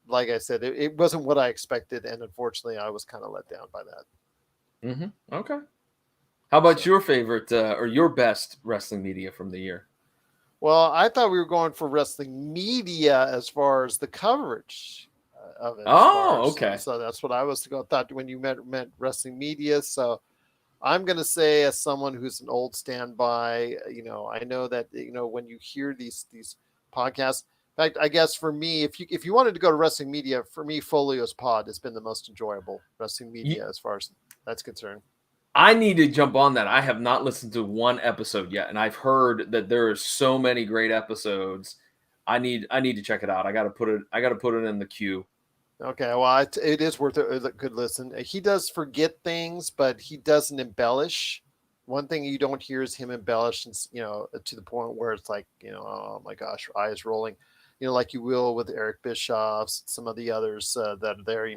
like I said, it wasn't what I expected, and unfortunately, I was kind of let down by that. Mm-hmm. Okay. How about your favorite or your best wrestling media from the year? Well, I thought we were going for wrestling media as far as the coverage. of it as far Oh, as, okay. so that's what I was thought when you meant wrestling media. So I'm going to say, as someone who's an old standby, I know that, when you hear these podcasts, in fact, I guess for me, if you wanted to go to wrestling media, for me, Folio's pod has been the most enjoyable wrestling media as far as that's concerned. I need to jump on that. I have not listened to one episode yet, and I've heard that there are so many great episodes. I need to check it out. I got to put it in the queue. Okay, well, it is worth a good listen. He does forget things, but he doesn't embellish. One thing you don't hear is him embellish, and to the point where it's like, oh my gosh, eyes rolling, like you will with Eric Bischoff's, some of the others that are there,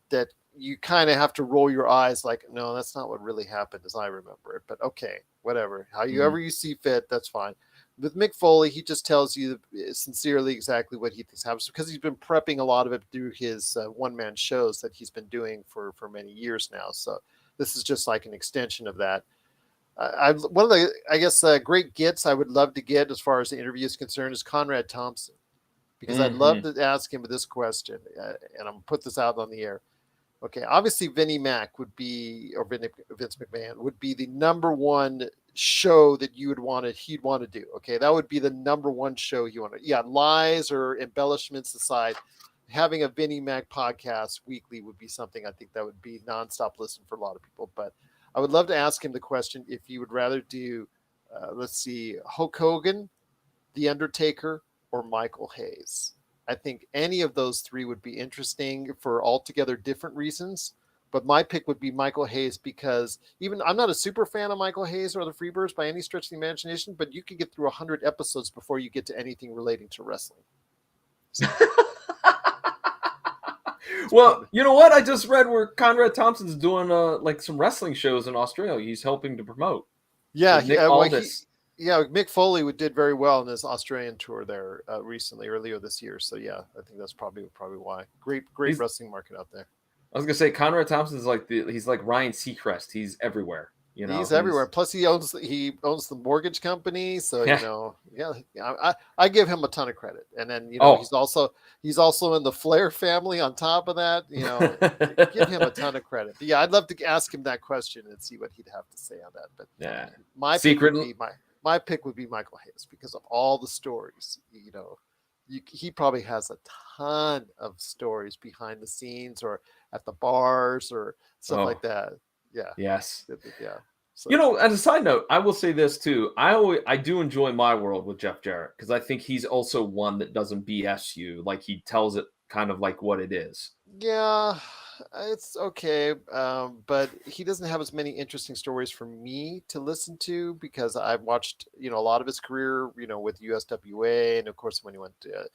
that you kind of have to roll your eyes, like, no, that's not what really happened as I remember it. But okay, whatever, however you see fit, that's fine. With Mick Foley, he just tells you sincerely exactly what he thinks happens, because he's been prepping a lot of it through his one-man shows that he's been doing for many years now. So this is just like an extension of that. One of the, I guess, great gets I would love to get as far as the interview is concerned is Conrad Thompson, because I'd love to ask him this question, and I'm going to put this out on the air. Okay, obviously Vinnie Mac would be, or Vince McMahon would be the number one show that he'd want to do. Okay, that would be the number one show he wanted. Yeah, lies or embellishments aside, having a Vinnie Mac podcast weekly would be something I think that would be nonstop listen for a lot of people. But I would love to ask him the question if he would rather do, let's see, Hulk Hogan, The Undertaker, or Michael Hayes. I think any of those three would be interesting for altogether different reasons. But my pick would be Michael Hayes, because even I'm not a super fan of Michael Hayes or the Freebirds by any stretch of the imagination, but you could get through 100 episodes before you get to anything relating to wrestling. So. Well, you know what? I just read where Conrad Thompson's doing like some wrestling shows in Australia. He's helping to promote. Yeah, Nick Aldis. Mick Foley did very well in his Australian tour there earlier this year. So yeah, I think that's probably why. Great wrestling market out there. I was gonna say Conrad Thompson's he's like Ryan Seacrest. He's everywhere. He's everywhere. Plus, he owns the mortgage company. So I give him a ton of credit. And then he's also in the Flair family. On top of that, give him a ton of credit. But yeah, I'd love to ask him that question and see what he'd have to say on that. But yeah, my pick would be Michael Hayes, because of all the stories. He probably has a ton of stories behind the scenes or at the bars or stuff like that. Yeah. Yes. Yeah. So. As a side note, I will say this too. I do enjoy My World with Jeff Jarrett, because I think he's also one that doesn't BS you. Like, he tells it kind of like what it is. Yeah, it's okay. But he doesn't have as many interesting stories for me to listen to, because I've watched, a lot of his career, with USWA. And of course, when he went to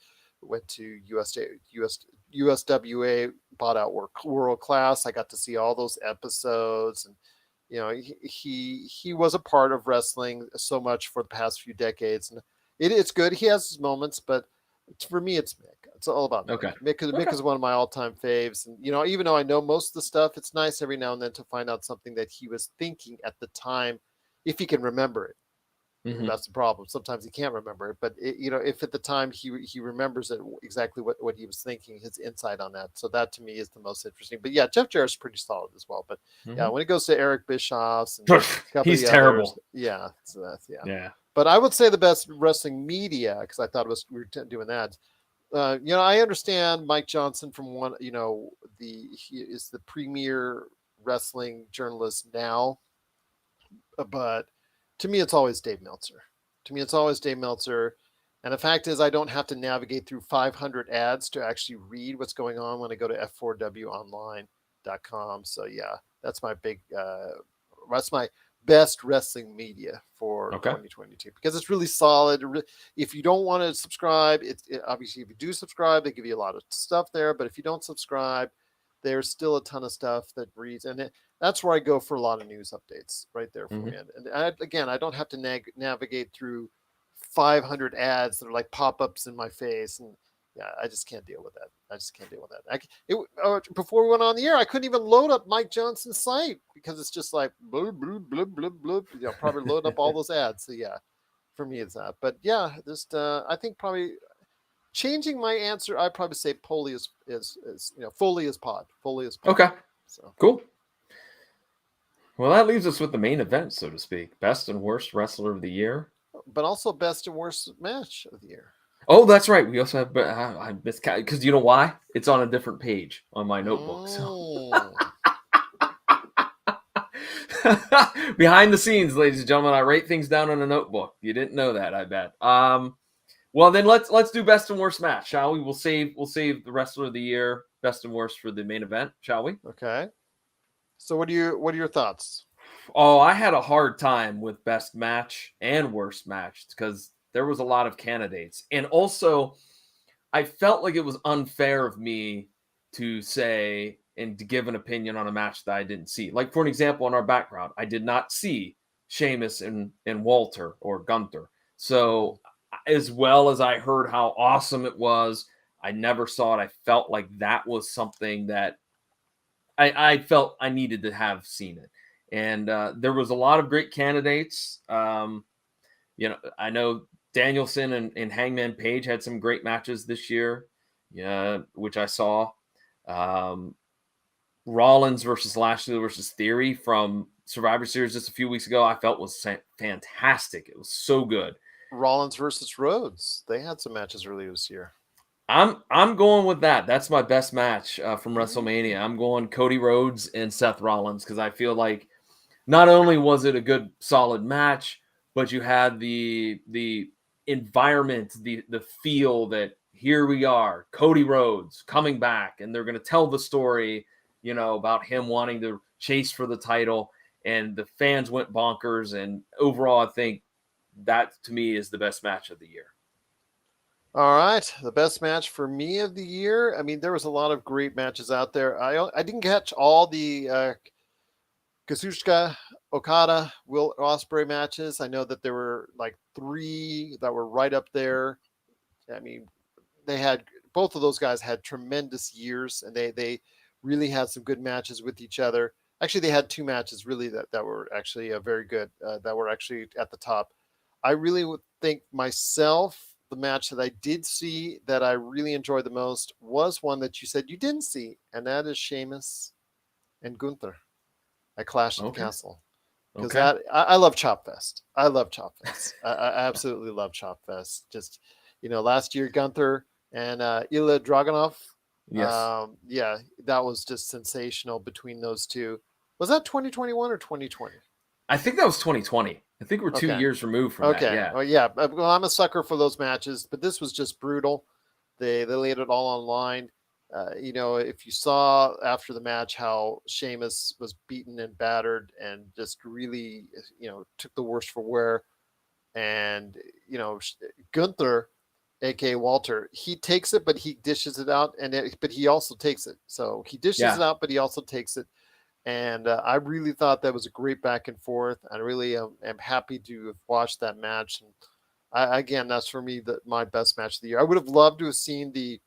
USWA, bought out World Class, I got to see all those episodes. And he was a part of wrestling so much for the past few decades, and it's good. He has his moments, but for me, it's Mick. It's all about Mick. Okay. Mick is one of my all-time faves, and even though I know most of the stuff, it's nice every now and then to find out something that he was thinking at the time, if he can remember it. Mm-hmm. That's the problem. Sometimes he can't remember it, but if at the time he remembers it exactly what he was thinking, his insight on that. So that to me is the most interesting. But yeah, Jeff Jarrett's pretty solid as well. But yeah, when it goes to Eric Bischoff's and he's terrible. Others, yeah, so that's yeah. But I would say the best wrestling media, because I thought we were doing that. I understand Mike Johnson from one. He is the premier wrestling journalist now, but. To me, it's always Dave Meltzer. And the fact is, I don't have to navigate through 500 ads to actually read what's going on when I go to f4wonline.com. So yeah, that's my best wrestling media for 2022, because it's really solid. If you don't want to subscribe, obviously if you do subscribe, they give you a lot of stuff there. But if you don't subscribe, there's still a ton of stuff that reads, and that's where I go for a lot of news updates right there for me. And again, I don't have to navigate through 500 ads that are like pop-ups in my face. And yeah, I just can't deal with that. Before we went on the air, I couldn't even load up Mike Johnson's site, because it's just like, blub, blub, blub, blub, blub. Probably load up all those ads. So yeah, for me, it's that. But yeah, just, I think probably changing my answer, I'd probably say Foley is Foley is pod. Foley is pod. Okay. So Cool. Well, that leaves us with the main event, so to speak. Best and worst wrestler of the year. but also best and worst match of the year. Oh, that's right. We also have, I miscounted because you know why? It's on a different page on my notebook. So behind the scenes, ladies and gentlemen, I write things down on a notebook. You didn't know that, I bet. Well, then let's do best and worst match, shall we? We'll save the wrestler of the year, best and worst for the main event, shall we? Okay. So what are your thoughts? Oh, I had a hard time with best match and worst match because there was a lot of candidates. And also, I felt like it was unfair of me to say and to give an opinion on a match that I didn't see. Like, for an example, in our background, I did not see Sheamus and Walter or Gunther. So, as well as I heard how awesome it was, I never saw it. I felt like that was something that I felt I needed to have seen it. And there was a lot of great candidates. I know Danielson and Hangman Page had some great matches this year, which I saw. Rollins versus Lashley versus Theory from Survivor Series just a few weeks ago, I felt was fantastic. It was so good. Rollins versus Rhodes. They had some matches earlier this year. I'm going with that. That's my best match from WrestleMania. I'm going Cody Rhodes and Seth Rollins because I feel like not only was it a good, solid match, but you had the environment, the feel that here we are, Cody Rhodes coming back, and they're going to tell the story, about him wanting to chase for the title, and the fans went bonkers. And overall, I think that to me is the best match of the year. All right, the best match for me of the year. I mean, there was a lot of great matches out there. I didn't catch all the Kazuchika Okada Will Ospreay matches. I know that there were like 3 that were right up there. I mean, both of those guys had tremendous years, and they really had some good matches with each other. Actually, they had 2 matches really that were actually very good. That were actually at the top. I really would think myself, the match that I did see that I really enjoyed the most was one that you said you didn't see, and that is Sheamus and Gunther at Clash at the Castle. Because I love Chop Fest. I love Chop Fest. I absolutely love Chop Fest. Just, last year, Gunther and Ilya Dragunov. Yes. Yeah, that was just sensational between those two. Was that 2021 or 2020? I think that was 2020. I think we're 2 years removed from that. Yeah. Oh, yeah. Well, I'm a sucker for those matches, but this was just brutal. They laid it all online. If you saw after the match how Sheamus was beaten and battered and just really, took the worst for wear. And, Gunther, aka Walter, he takes it, but he dishes it out, but he also takes it. So he dishes it out, but he also takes it. And I really thought that was a great back and forth. I really am happy to have watched that match. And again, that's for me my best match of the year. I would have loved to have seen the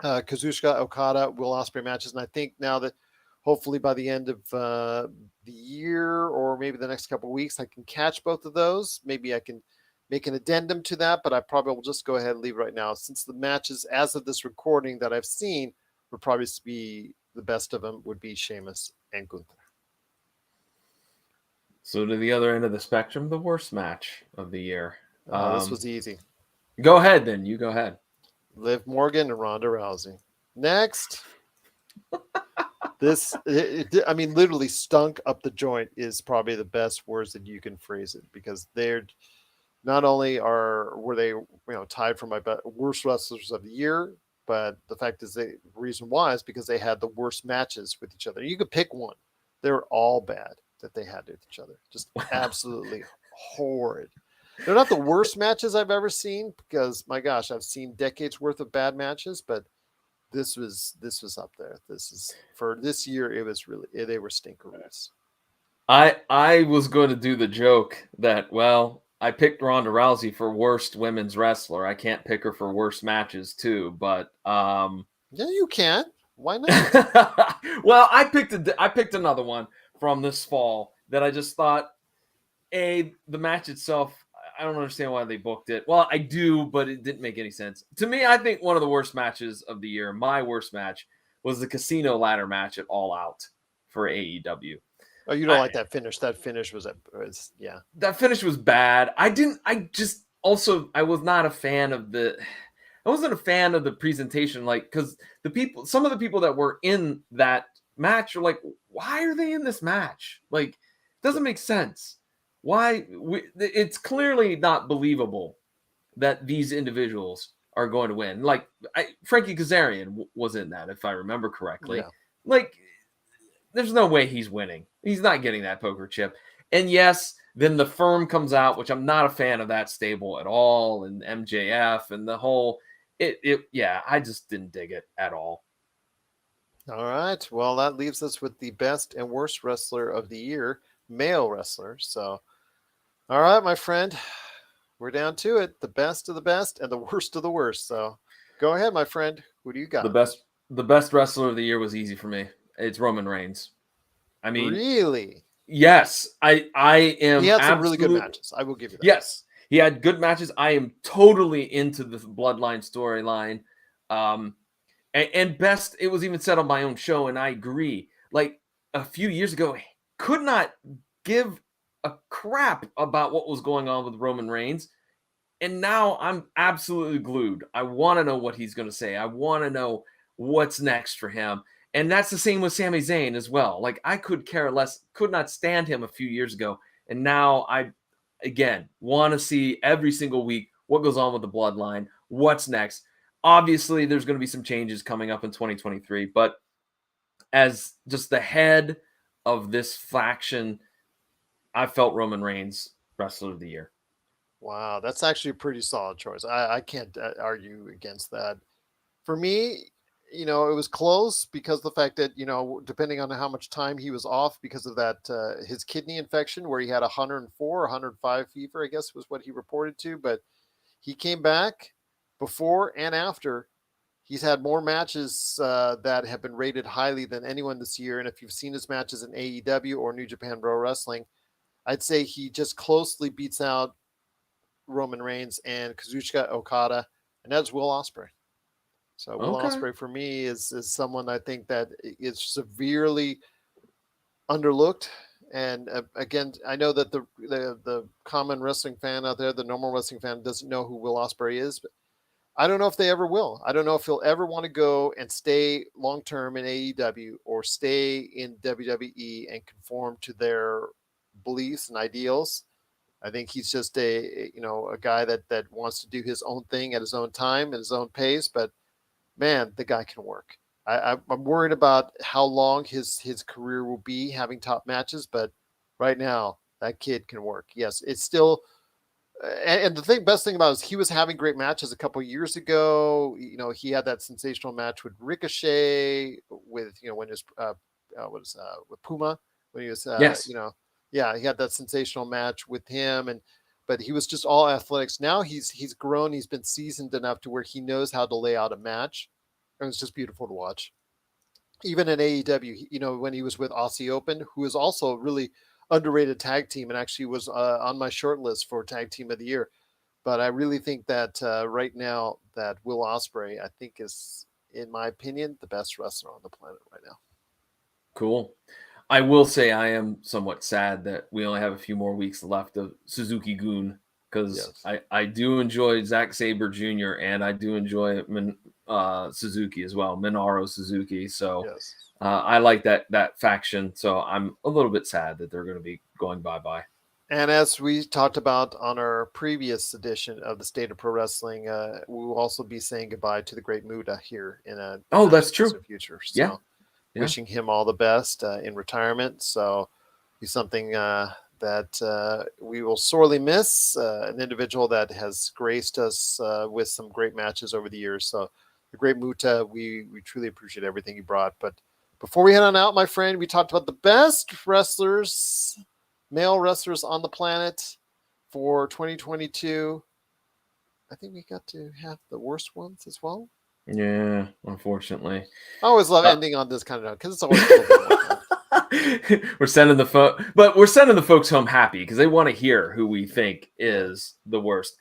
Kazuchika Okada Will Ospreay matches, and I think now that hopefully by the end of the year or maybe the next couple of weeks, I can catch both of those. Maybe I can make an addendum to that, but I probably will just go ahead and leave right now, since the matches as of this recording that I've seen would probably be the best of them would be Sheamus and Gunther. So to the other end of the spectrum, the worst match of the year. This was easy. Go ahead, then. You go ahead. Liv Morgan and Ronda Rousey. Next. I mean, literally stunk up the joint is probably the best words that you can phrase it, because they're not only were they tied for my worst wrestlers of the year, but the fact is the reason why is because they had the worst matches with each other. You could pick one. They were all bad that they had with each other. Just absolutely horrid. They're not the worst matches I've ever seen, because my gosh, I've seen decades worth of bad matches, but this was up there. This is for this year. It was really, they were stinkeroos. I was going to do the joke that, well, I picked Ronda Rousey for worst women's wrestler. I can't pick her for worst matches too, but yeah, you can. Why not? Well, I picked another one from this fall that I just thought, the match itself, I don't understand why they booked it. Well, I do, but it didn't make any sense. To me, I think one of the worst matches of the year, my worst match, was the casino ladder match at All Out for AEW. Oh, you don't like that finish? That finish was yeah. That finish was bad. I was not a fan of I wasn't a fan of the presentation, like, because some of the people that were in that match are like, why are they in this match? Like, it doesn't make sense. It's clearly not believable that these individuals are going to win. Like, Frankie Kazarian was in that, if I remember correctly. Yeah. Like, there's no way he's winning. He's not getting that poker chip. And yes, then the Firm comes out, which I'm not a fan of that stable at all, and MJF and the whole I just didn't dig it at all. All right. Well, that leaves us with the best and worst wrestler of the year, male wrestler. So, all right, my friend, we're down to it. The best of the best and the worst of the worst. So, go ahead, my friend. Who do you got? The best wrestler of the year was easy for me. It's Roman Reigns. I mean, really? Yes, I am. He had some really good matches. I will give you that. Yes, he had good matches. I am totally into the Bloodline storyline. And best, it was even said on my own show, and I agree. Like, a few years ago, I could not give a crap about what was going on with Roman Reigns. And now I'm absolutely glued. I want to know what he's going to say. I want to know what's next for him. And that's the same with Sami Zayn as well. Like, I could care less, could not stand him a few years ago. And now I, again, want to see every single week what goes on with the Bloodline, what's next. Obviously, there's going to be some changes coming up in 2023. But as just the head of this faction, I felt Roman Reigns Wrestler of the Year. Wow, that's actually a pretty solid choice. I can't argue against that. For me, it was close because the fact that, depending on how much time he was off because of that, his kidney infection where he had 104, 105 fever, I guess was what he reported to. But he came back before and after. He's had more matches that have been rated highly than anyone this year. And if you've seen his matches in AEW or New Japan Pro Wrestling, I'd say he just closely beats out Roman Reigns and Kazuchika Okada, and that's Will Ospreay. So Will Ospreay for me is someone I think that is severely underlooked. And again, I know that the common wrestling fan out there, the normal wrestling fan, doesn't know who Will Ospreay is, but I don't know if they ever will. I don't know if he'll ever want to go and stay long term in AEW or stay in WWE and conform to their beliefs and ideals. I think he's just a guy that wants to do his own thing at his own time and his own pace. But man, the guy can work. I'm worried about how long his career will be having top matches, but right now that kid can work. Yes, it's still. And the best thing about it is he was having great matches a couple of years ago. He had that sensational match with Ricochet, with when he was with Puma, when he was yes. Yeah, he had that sensational match with him, but he was just all athletics. Now he's grown. He's been seasoned enough to where he knows how to lay out a match, and it's just beautiful to watch. Even in AEW, when he was with Aussie Open, who is also a really underrated tag team and actually was on my short list for Tag Team of the Year. But I really think that right now that Will Ospreay, I think, is, in my opinion, the best wrestler on the planet right now. Cool. I will say I am somewhat sad that we only have a few more weeks left of Suzuki-gun, because I do enjoy Zack Sabre Jr. and I do enjoy Suzuki as well, Minoru Suzuki. So I like that faction. So I'm a little bit sad that they're going to be going bye-bye. And as we talked about on our previous edition of the State of Pro Wrestling, we will also be saying goodbye to the great Muta here in that's true. Future. So wishing him all the best in retirement. So he's something that we will sorely miss, an individual that has graced us with some great matches over the years. So the great Muta, we truly appreciate everything he brought. But before we head on out, my friend, we talked about the best wrestlers, male wrestlers on the planet for 2022. I think we got to have the worst ones as well. Yeah, unfortunately. I always love ending on this kind of note because it's always a little bit more fun. we're sending the folks home happy because they want to hear who we think is the worst.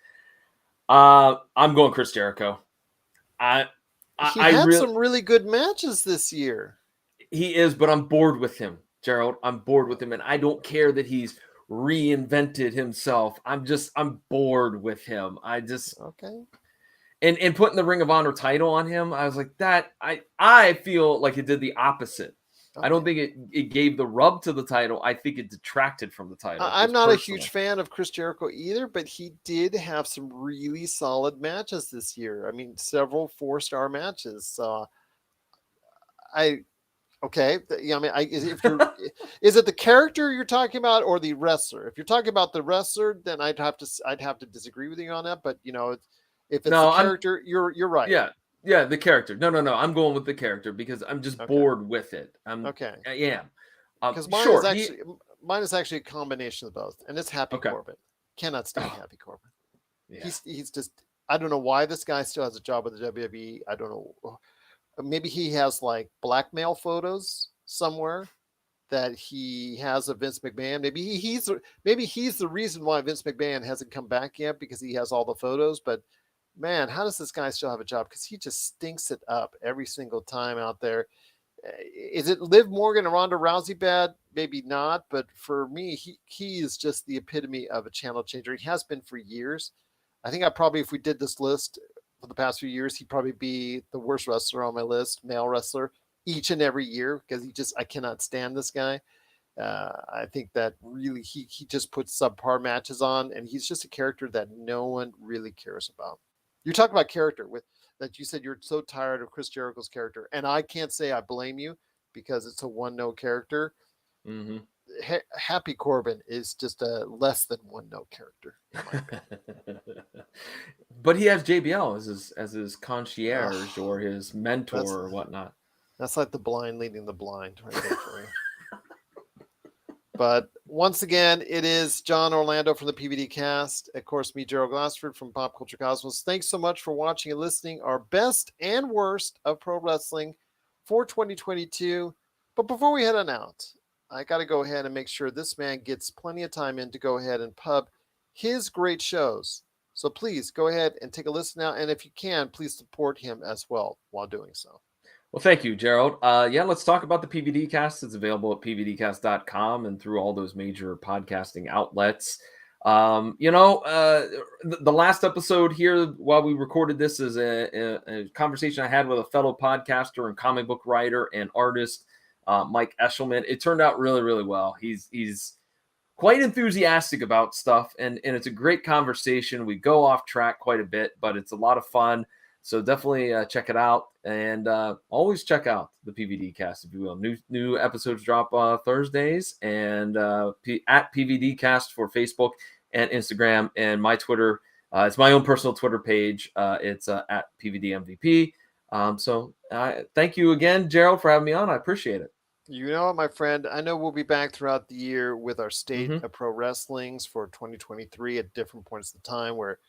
I'm going Chris Jericho. He had some really good matches this year. He is, but I'm bored with him, Gerald. I'm bored with him, and I don't care that he's reinvented himself. I'm bored with him. Okay. And putting the Ring of Honor title on him, I was like, that I feel like it did the opposite. Okay. I don't think it gave the rub to the title. I think it detracted from the title. I'm not a huge fan of Chris Jericho either, but he did have some really solid matches this year. I mean, several 4-star matches. Okay. Yeah, I mean, if you're, is it the character you're talking about or the wrestler? If you're talking about the wrestler, then I'd have to disagree with you on that. But if it's the character, you're right. Yeah, the character. No. I'm going with the character because I'm just bored with it. Okay. I am. Because mine is actually a combination of both, and it's Happy Corbin. Cannot stand Happy Corbin. Yeah. He's just, I don't know why this guy still has a job with the WWE. I don't know. Maybe he has like blackmail photos somewhere that he has of Vince McMahon. Maybe he's the reason why Vince McMahon hasn't come back yet, because he has all the photos. But man, how does this guy still have a job? Because he just stinks it up every single time out there. Is it Liv Morgan and Ronda Rousey bad? Maybe not. But for me, he is just the epitome of a channel changer. He has been for years. I think if we did this list for the past few years, he'd probably be the worst wrestler on my list, male wrestler, each and every year, because I cannot stand this guy. I think that really he just puts subpar matches on, and he's just a character that no one really cares about. You talk about character that you said you're so tired of Chris Jericho's character, and I can't say I blame you because it's a 1-note character. Mm-hmm. Happy Corbin is just a less than 1-note character, in my opinion. But he has JBL as his concierge or his mentor or whatnot. That's like the blind leading the blind right there for you. But once again, it is John Orlando from the PVDCast. Of course, me, Gerald Glassford from Pop Culture Cosmos. Thanks so much for watching and listening. Our best and worst of pro wrestling for 2022. But before we head on out, I got to go ahead and make sure this man gets plenty of time in to go ahead and pub his great shows. So please go ahead and take a listen now. And if you can, please support him as well while doing so. Well, thank you, Gerald. Let's talk about the PVDcast. It's available at pvdcast.com and through all those major podcasting outlets. The last episode here, while we recorded this, is a conversation I had with a fellow podcaster and comic book writer and artist, Mike Eshelman. It turned out really, really well. He's quite enthusiastic about stuff, and it's a great conversation. We go off track quite a bit, but it's a lot of fun. So definitely check it out, and always check out the PVDcast, if you will. New episodes drop Thursdays, and at PVDcast for Facebook and Instagram, and my Twitter. It's my own personal Twitter page. It's at PVDMVP. So thank you again, Gerald, for having me on. I appreciate it. You know what, my friend? I know we'll be back throughout the year with our State of Pro Wrestlings for 2023 at different points of time where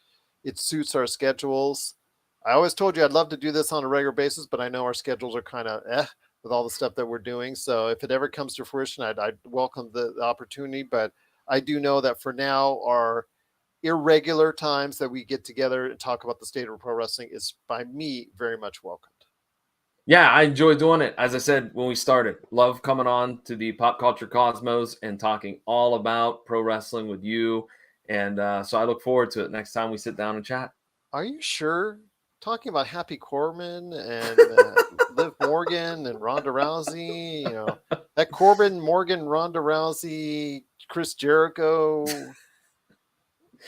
it suits our schedules. I always told you I'd love to do this on a regular basis, but I know our schedules are kind of with all the stuff that we're doing. So if it ever comes to fruition, I'd welcome the opportunity. But I do know that for now, our irregular times that we get together and talk about the state of pro wrestling is, by me, very much welcomed. Yeah, I enjoy doing it. As I said when we started, love coming on to the Pop Culture Cosmos and talking all about pro wrestling with you. And so I look forward to it next time we sit down and chat. Are you sure? Talking about Happy Corbin and Liv Morgan and Ronda Rousey, that Corbin, Morgan, Ronda Rousey, Chris Jericho.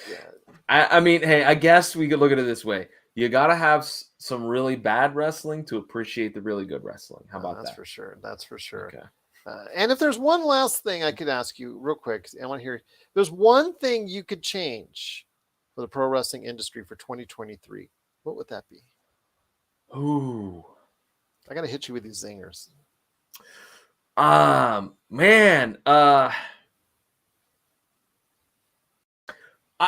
Yeah. I mean, hey, I guess we could look at it this way. You got to have some really bad wrestling to appreciate the really good wrestling. How about that? That's for sure. That's for sure. Okay. And if there's one last thing I could ask you real quick, I want to hear, there's one thing you could change for the pro wrestling industry for 2023. What would that be? Ooh. I got to hit you with these zingers. Man.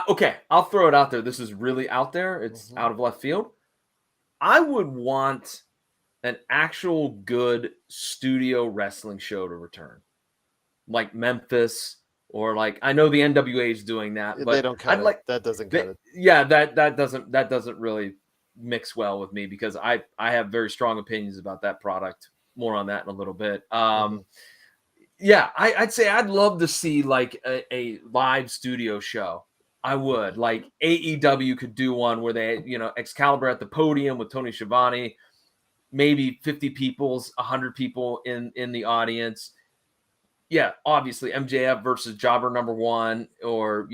Okay, I'll throw it out there. This is really out there. It's out of left field. I would want an actual good studio wrestling show to return. like Memphis or like I know the NWA is doing that, They but don't cut I'd it. like That doesn't cut it. yeah, that doesn't really mix well with me because I have very strong opinions about that product. More on that in a little bit. Yeah, I'd say I'd love to see like a live studio show. I would like AEW could do one where they, Excalibur at the podium with Tony Schiavone, maybe 50 people's 100 people in the audience. Yeah, obviously MJF versus Jobber number one, or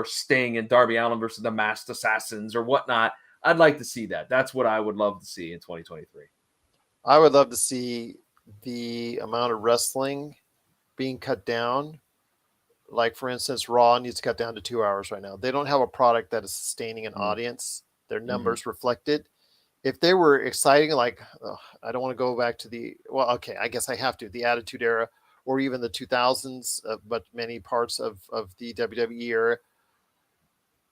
Sting and Darby Allin versus the Masked Assassins or whatnot. I'd like to see that. That's what I would love to see in 2023. I would love to see the amount of wrestling being cut down. Like, for instance, Raw needs to cut down to 2 hours right now. They don't have a product that is sustaining an audience. Their numbers reflect it. If they were exciting, like, I don't want to go back to okay, I guess I have to, the Attitude Era or even the 2000s, but many parts of the WWE era,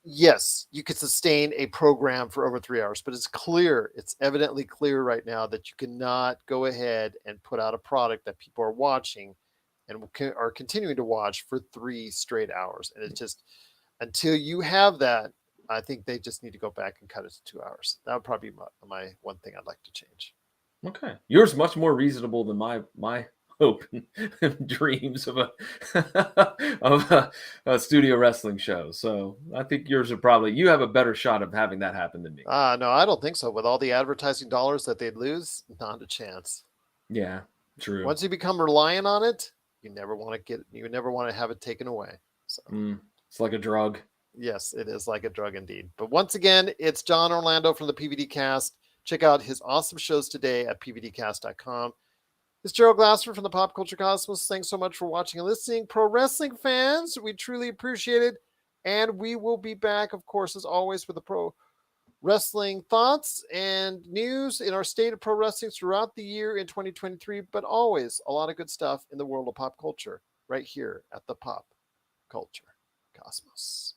yes, you could sustain a program for over 3 hours, but it's evidently clear right now that you cannot go ahead and put out a product that people are watching and are continuing to watch for 3 straight hours. And it's just, until you have that, I think they just need to go back and cut it to 2 hours. That would probably be my one thing I'd like to change. Okay. Yours much more reasonable than my hope and dreams of a studio wrestling show. So I think yours are you have a better shot of having that happen than me. No, I don't think so. With all the advertising dollars that they'd lose, not a chance. Yeah, true. Once you become reliant on it, you never want to have it taken away. So it's like a drug. Yes, it is like a drug indeed. But once again, it's John Orlando from the PVDcast. Check out his awesome shows today at pvdcast.com. It's Gerald Glassford from the Pop Culture Cosmos. Thanks so much for watching and listening. Pro wrestling fans, we truly appreciate it. And we will be back, of course, as always, with the pro wrestling thoughts and news in our state of pro wrestling throughout the year in 2023, but always a lot of good stuff in the world of pop culture right here at the Pop Culture Cosmos.